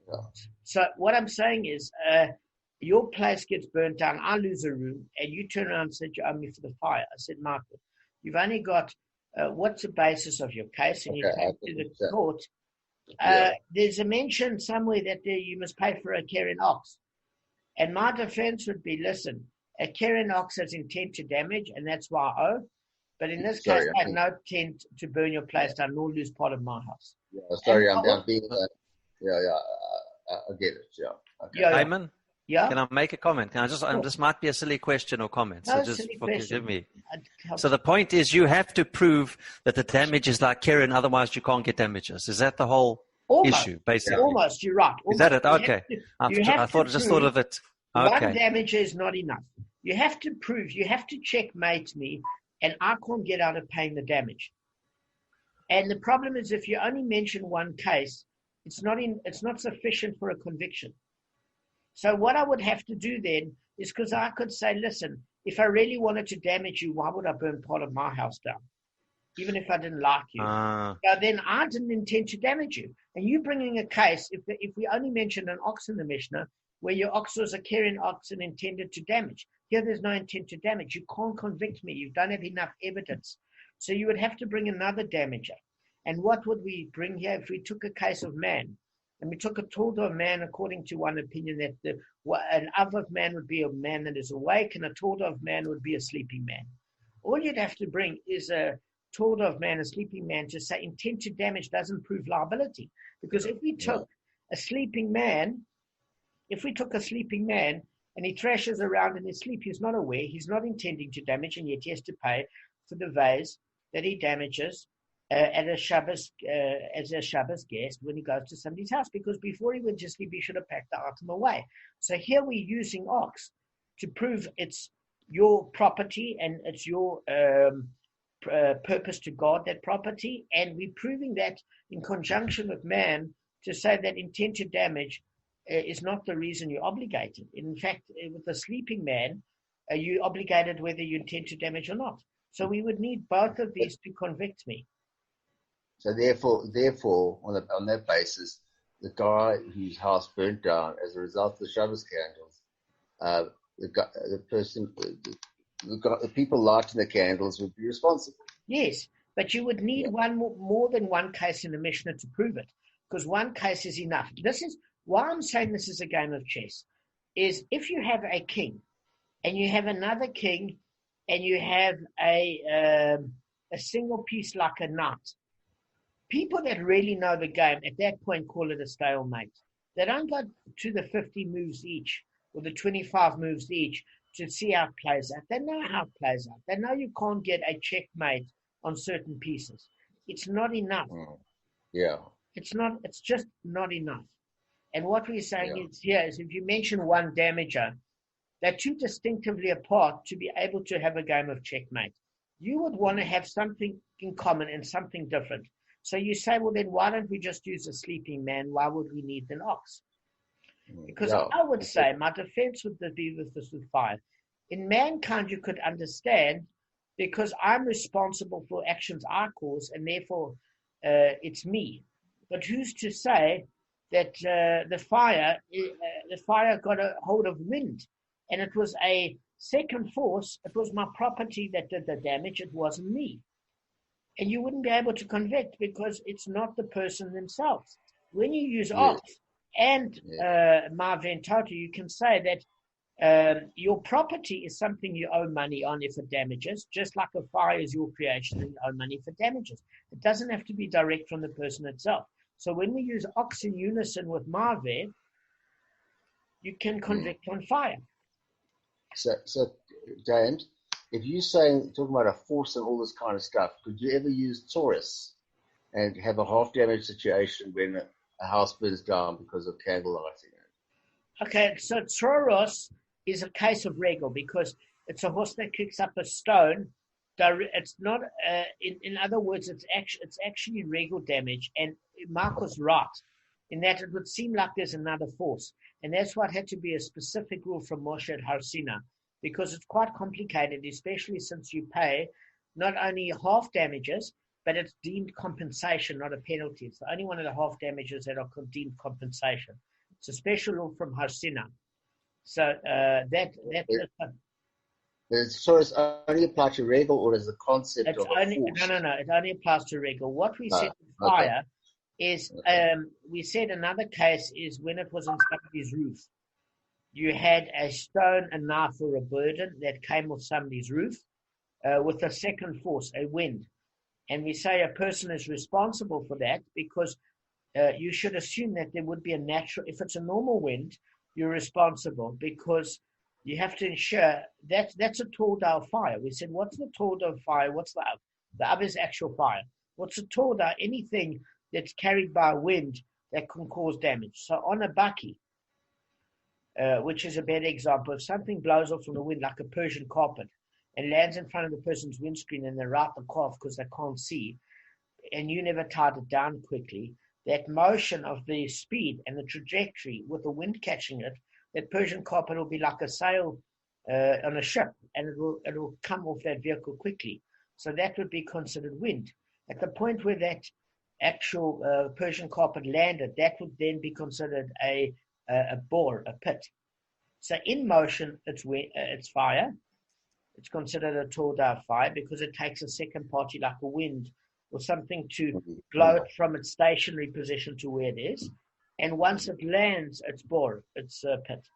Yeah. So what I'm saying is, your place gets burnt down, I lose a room, and you turn around and said, you owe me for the fire. I said, Michael, you've only got, what's the basis of your case? And you take to the court. There's a mention somewhere that you must pay for a carrying ox. And my defense would be, listen, a carrying ox has intent to damage, and that's why I owe. But in this case, I had no intent to burn your place down nor lose part of my house. I'm being. I get it. Yeah. Okay. Damon? Yeah. Can I make a comment? This might be a silly question or comment, so just forgive me. So the point is, you have to prove that the damage is like carrying, otherwise you can't get damages. Is that the whole issue, basically? Almost, you're right. Is that it? Okay. I just thought of it. Okay. One damage is not enough. You have to prove, you have to checkmate me, and I can't get out of paying the damage. And the problem is, if you only mention one case, it's not sufficient for a conviction. So what I would have to do then is, because I could say, listen, if I really wanted to damage you, why would I burn part of my house down? Even if I didn't like you. So then I didn't intend to damage you. And you bringing a case, if we only mentioned an ox in the Mishnah, where your ox was a carrying ox and intended to damage. Here there's no intent to damage. You can't convict me. You don't have enough evidence. So you would have to bring another damager. And what would we bring here if we took a case of man? And we took a Torah of man, according to one opinion, that an Av of man would be a man that is awake, and a Torah of man would be a sleeping man. All you'd have to bring is a Torah of man, a sleeping man, to say intent to damage doesn't prove liability. Because if we took a sleeping man, and he thrashes around in his sleep, he's not aware, he's not intending to damage, and yet he has to pay for the vase that he damages as a Shabbos guest when he goes to somebody's house, because before he went to sleep, he should have packed the item away. So here we're using ox to prove it's your property and it's your purpose to guard that property, and we're proving that in conjunction with man to say that intent to damage is not the reason you're obligated. In fact, with the sleeping man, you're obligated whether you intend to damage or not. So we would need both of these to convict me. So therefore, on that basis, the guy whose house burnt down as a result of the Shabbos candles, the people lighting the candles would be responsible. Yes, but you would need more than one case in the Mishnah to prove it, because one case is enough. This is why I'm saying this is a game of chess. Is if you have a king, and you have another king, and you have a single piece like a knight. People that really know the game at that point call it a stalemate. They don't go to the 50 moves each or the 25 moves each to see how it plays out. They know how it plays out. They know you can't get a checkmate on certain pieces. It's not enough. Yeah. It's just not enough. And what we're saying is here is if you mention one damager, they're too distinctively apart to be able to have a game of checkmate. You would want to have something in common and something different. So you say, well, then why don't we just use a sleeping man? Why would we need an ox? Because I would say my defense would be with this with fire. In mankind, you could understand because I'm responsible for actions I cause, and therefore it's me. But who's to say that the fire got a hold of wind, and it was a second force? It was my property that did the damage. It wasn't me. And you wouldn't be able to convict because it's not the person themselves. When you use ox and ma ventata, you can say that your property is something you owe money on if it damages, just like a fire is your creation and you owe money if it damages. It doesn't have to be direct from the person itself. So when we use ox in unison with ma'aveh, you can convict on fire. So James, if you're talking about a force and all this kind of stuff, could you ever use Taurus and have a half damage situation when a house burns down because of candle lighting? Okay, so Taurus is a case of regal because it's a horse that kicks up a stone. It's not. In other words, it's actually regal damage, and Mark was right in that it would seem like there's another force, and that's what had to be a specific rule from Moshe at Har Sinai. Because it's quite complicated, especially since you pay not only half damages, but it's deemed compensation, not a penalty. It's the only one of the half damages that are deemed compensation. It's a special law from Har Sinai. So does Taurus only apply to regal, or is the concept of a force? No. It only applies to regal. What we said with fire is, we said another case is when it was on somebody's roof. You had a stone, a knife, or a burden that came off somebody's roof with a second force, a wind. And we say a person is responsible for that because you should assume that there would be a natural, if it's a normal wind, you're responsible because you have to ensure that's a torda fire. We said, what's the torda fire? What's the Av? The Av is actual fire. What's a torda? Anything that's carried by wind that can cause damage. So on a baki, which is a better example. If something blows off from the wind, like a Persian carpet, and lands in front of the person's windscreen and they rout the car because they can't see, and you never tied it down quickly, that motion of the speed and the trajectory with the wind catching it, that Persian carpet will be like a sail on a ship, and it will come off that vehicle quickly. So that would be considered wind. At the point where that actual Persian carpet landed, that would then be considered a bore, a pit. So in motion, it's fire. It's considered a torda fire because it takes a second party like a wind or something to blow it from its stationary position to where it is. And once it lands, it's bore, it's a pit.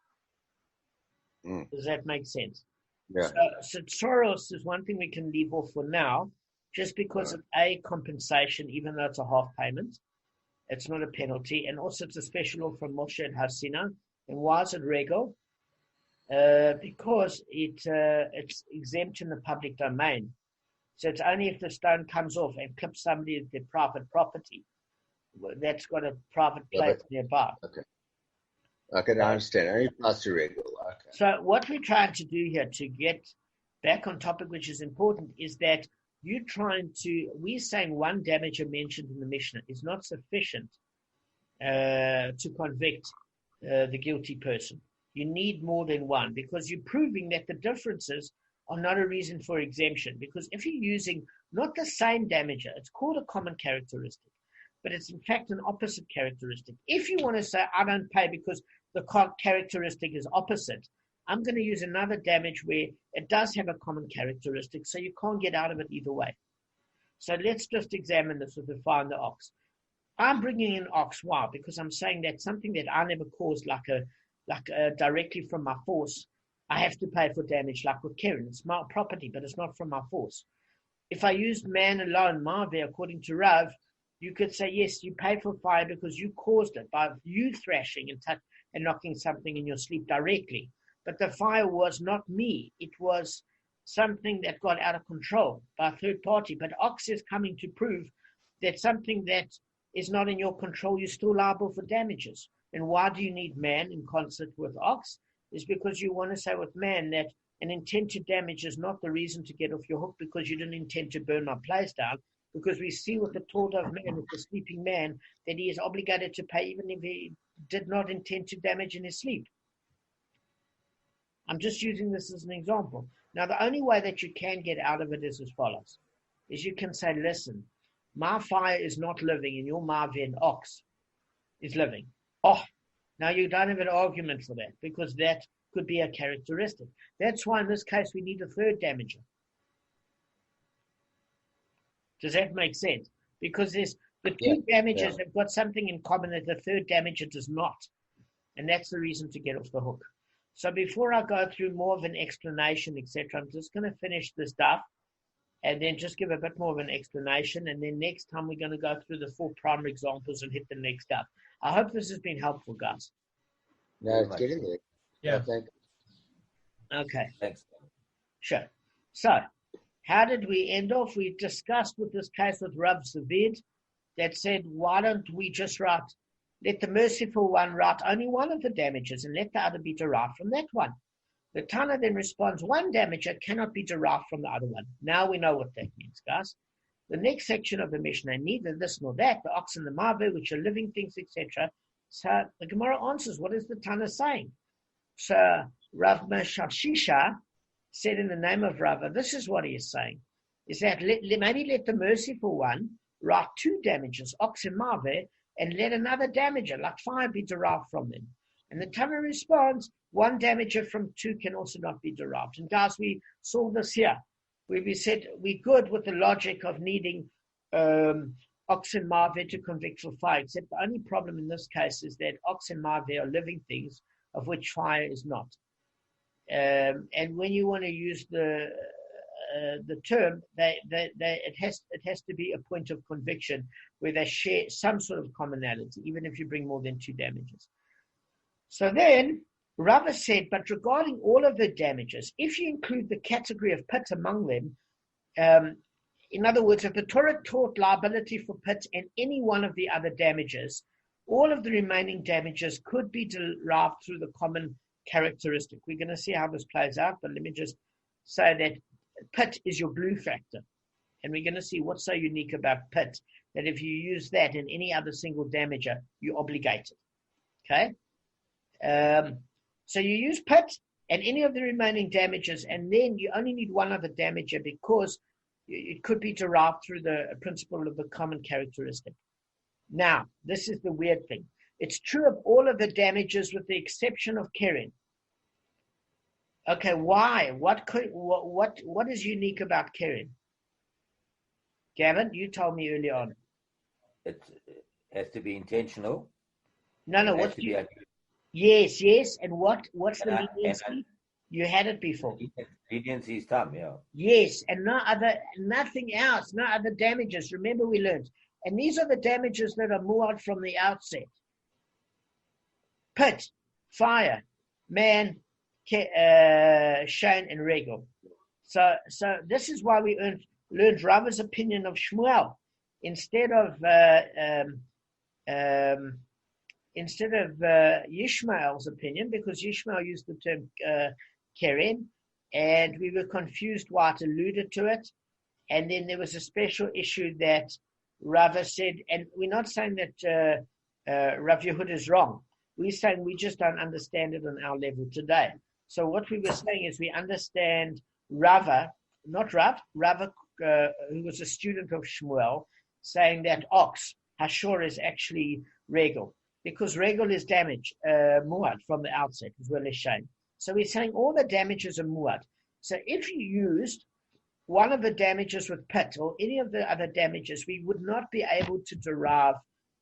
Does that make sense? Yeah. So Taurus is one thing we can leave off for now, just because it's a compensation, even though it's a half payment. It's not a penalty. And also it's a special law from Moshe and Har Sinai. And why is it regal? Because it's exempt in the public domain. So it's only if the stone comes off and clips somebody with their private property that's got a private place nearby. Okay. I can understand. Only applies to regal. Okay. So what we're trying to do here to get back on topic, which is important, is that we're saying one damager mentioned in the Mishnah is not sufficient to convict the guilty person. You need more than one because you're proving that the differences are not a reason for exemption. Because if you're using not the same damager, it's called a common characteristic, but it's in fact an opposite characteristic. If you want to say, I don't pay because the characteristic is opposite, I'm going to use another damage where it does have a common characteristic, so you can't get out of it either way. So let's just examine this with the fire and the ox. I'm bringing in ox. Why? Because I'm saying that something that I never caused, like directly from my force, I have to pay for damage, like with Karen. It's my property, but it's not from my force. If I used man alone, Marve, according to Rav, you could say, yes, you pay for fire because you caused it by you thrashing and knocking something in your sleep directly. But the fire was not me. It was something that got out of control by a third party. But ox is coming to prove that something that is not in your control, you're still liable for damages. And why do you need man in concert with ox? Is because you want to say with man that an intent to damage is not the reason to get off your hook because you didn't intend to burn my place down. Because we see with the Tord of man, with the sleeping man, that he is obligated to pay even if he did not intend to damage in his sleep. I'm just using this as an example. Now, the only way that you can get out of it is as follows. Is you can say, listen, my fire is not living and your Marvin ox is living. Oh, now you don't have an argument for that because that could be a characteristic. That's why in this case we need a third damager. Does that make sense? Because there's the two damages have got something in common that the third damager does not. And that's the reason to get off the hook. So before I go through more of an explanation, etc., I'm just going to finish this stuff and then just give a bit more of an explanation. And then next time we're going to go through the 4 primary examples and hit the next stuff. I hope this has been helpful, guys. No, it's getting there. Yeah. Okay. Thanks. Sure. So, how did we end off? We discussed with this case with Rav Zavid that said, why don't we just let the merciful one write only one of the damages and let the other be derived from that one. The Tana then responds, one damager cannot be derived from the other one. Now we know what that means, guys. The next section of the Mishnah, neither this nor that, the ox and the marve, which are living things, etc. So the Gemara answers, what is the Tana saying? So Rav Meshashisha said in the name of Rava, this is what he is saying, is that maybe let the merciful one write 2 damages, ox and marve, and let another damager, like fire, be derived from them. And the Tana responds, 1 damager from 2 can also not be derived. And guys, we saw this here, where we said we're good with the logic of needing ox and marve to convict for fire, except the only problem in this case is that ox and marve are living things of which fire is not. And when you want to use the term, it has to be a point of conviction where they share some sort of commonality, even if you bring more than 2 damages. So then Rava said, but regarding all of the damages, if you include the category of pit among them, in other words, if the Torah taught liability for pit and any one of the other damages, all of the remaining damages could be derived through the common characteristic. We're going to see how this plays out, but let me just say that pit is your glue factor. And we're going to see what's so unique about pit, that if you use that in any other single damager, you're obligated. Okay? So you use pit and any of the remaining damages, and then you only need one other damager because it could be derived through the principle of the common characteristic. Now, this is the weird thing. It's true of all of the damages with the exception of Keren. Okay, why? What is unique about Keren? Gavin, you told me early on. It has to be intentional. No. Yes. And what's the leniency? You had it before. Leniency is time, yeah. Yes, and nothing else, no other damages. Remember we learned. And these are the damages that are muad from the outset. Pit, fire, man, Shane, and Regal. So this is why we learned Rava's opinion of Shmuel instead of Yishmael's opinion, because Yishmael used the term Keren, and we were confused why it alluded to it. And then there was a special issue that Rava said, and we're not saying that Rav Yehuda is wrong. We're saying we just don't understand it on our level today. So what we were saying is we understand Rava, who was a student of Shmuel, saying that ox, Hashor, is actually regel, because regel is damage, muad, from the outset, as well as shame. So we're saying all the damages are muad. So if you used one of the damages with pit or any of the other damages, we would not be able to derive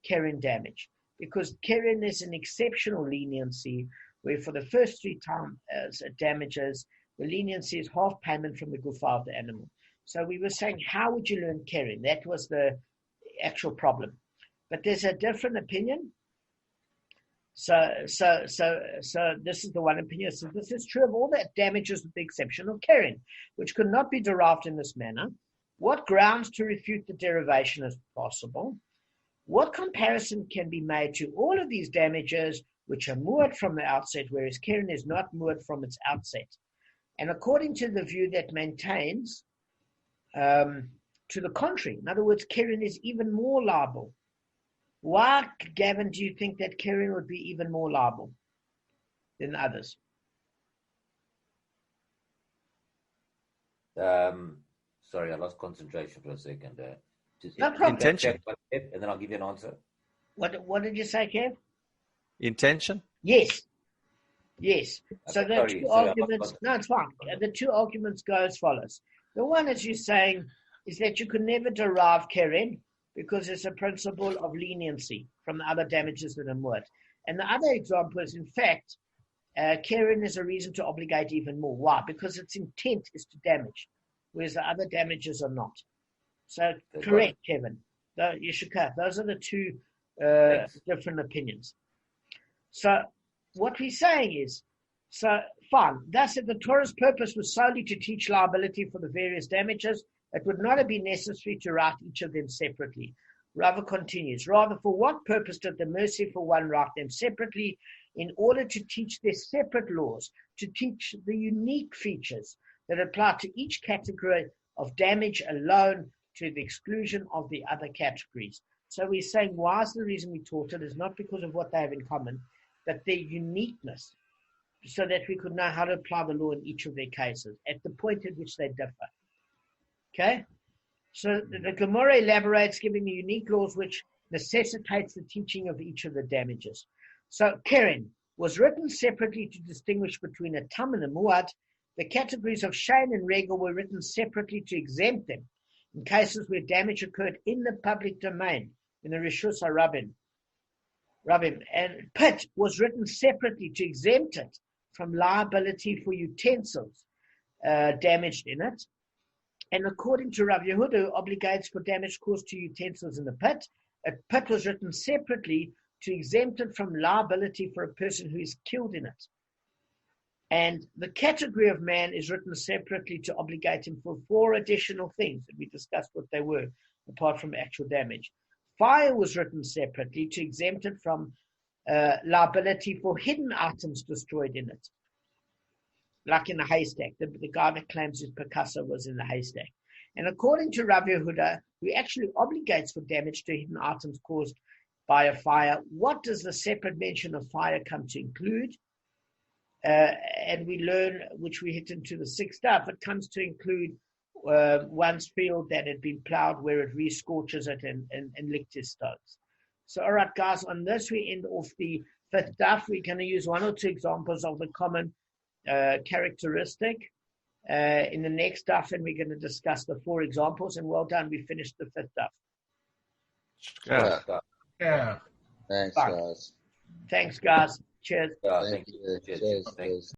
keren damage, because keren is an exceptional leniency where for the first 3 times damages, the leniency is half payment from the gufa of the animal. So we were saying, how would you learn keren? That was the actual problem. But there's a different opinion. So this is the one opinion. So this is true of all the damages with the exception of keren, which could not be derived in this manner. What grounds to refute the derivation is possible? What comparison can be made to all of these damages which are muad from the outset, whereas keren is not muad from its outset? And according to the view that maintains to the contrary, in other words, keren is even more liable. Why, Gavin, do you think that keren would be even more liable than others? Sorry, I lost concentration for a second. No problem. Intention. And then I'll give you an answer. What did you say, Kev? Intention? Yes. So the Sorry, two arguments, no, it's fine. The 2 arguments go as follows. The one, as you're saying, is that you could never derive keren because it's a principle of leniency from the other damages that are muad. And the other example is, in fact, keren is a reason to obligate even more. Why? Because its intent is to damage, whereas the other damages are not. So correct, Kevin. Yeshua, those are the 2 different opinions. So what we're saying is, so fine, thus if the Torah's purpose was solely to teach liability for the various damages, it would not have been necessary to write each of them separately. Rava continues, rather, for what purpose did the merciful one write them separately? In order to teach their separate laws, to teach the unique features that apply to each category of damage alone, to the exclusion of the other categories. So we're saying, why is the reason we taught it is not because of what they have in common, but their uniqueness, so that we could know how to apply the law in each of their cases at the point at which they differ. Okay? So the Gemara elaborates, giving the unique laws which necessitates the teaching of each of the damages. So keren was written separately to distinguish between a tam and a muad. The categories of shame and regel were written separately to exempt them in cases where damage occurred in the public domain, in the Rishus HaRabim. And pit was written separately to exempt it from liability for utensils damaged in it. And according to Rav Yehuda, obligates for damage caused to utensils in the pit. A pit was written separately to exempt it from liability for a person who is killed in it. And the category of man is written separately to obligate him for 4 additional things, and we discussed what they were, apart from actual damage. Fire was written separately to exempt it from liability for hidden items destroyed in it, like in the haystack. The guy that claims his Picasso was in the haystack. And according to Rav Yehuda, who actually obligates for damage to hidden items caused by a fire, what does the separate mention of fire come to include? And we learn, which we hit into the 6th daf, it comes to include one's field that had been plowed where it re-scorches it and licked his stones. So, all right, guys, on this we end off the 5th daf. We're going to use 1 or 2 examples of the common characteristic in the next daf, and we're going to discuss the 4 examples. And well done, we finished the 5th daf. Yeah. Thanks, guys. Thanks, guys. Cheers. Thank you. Cheers.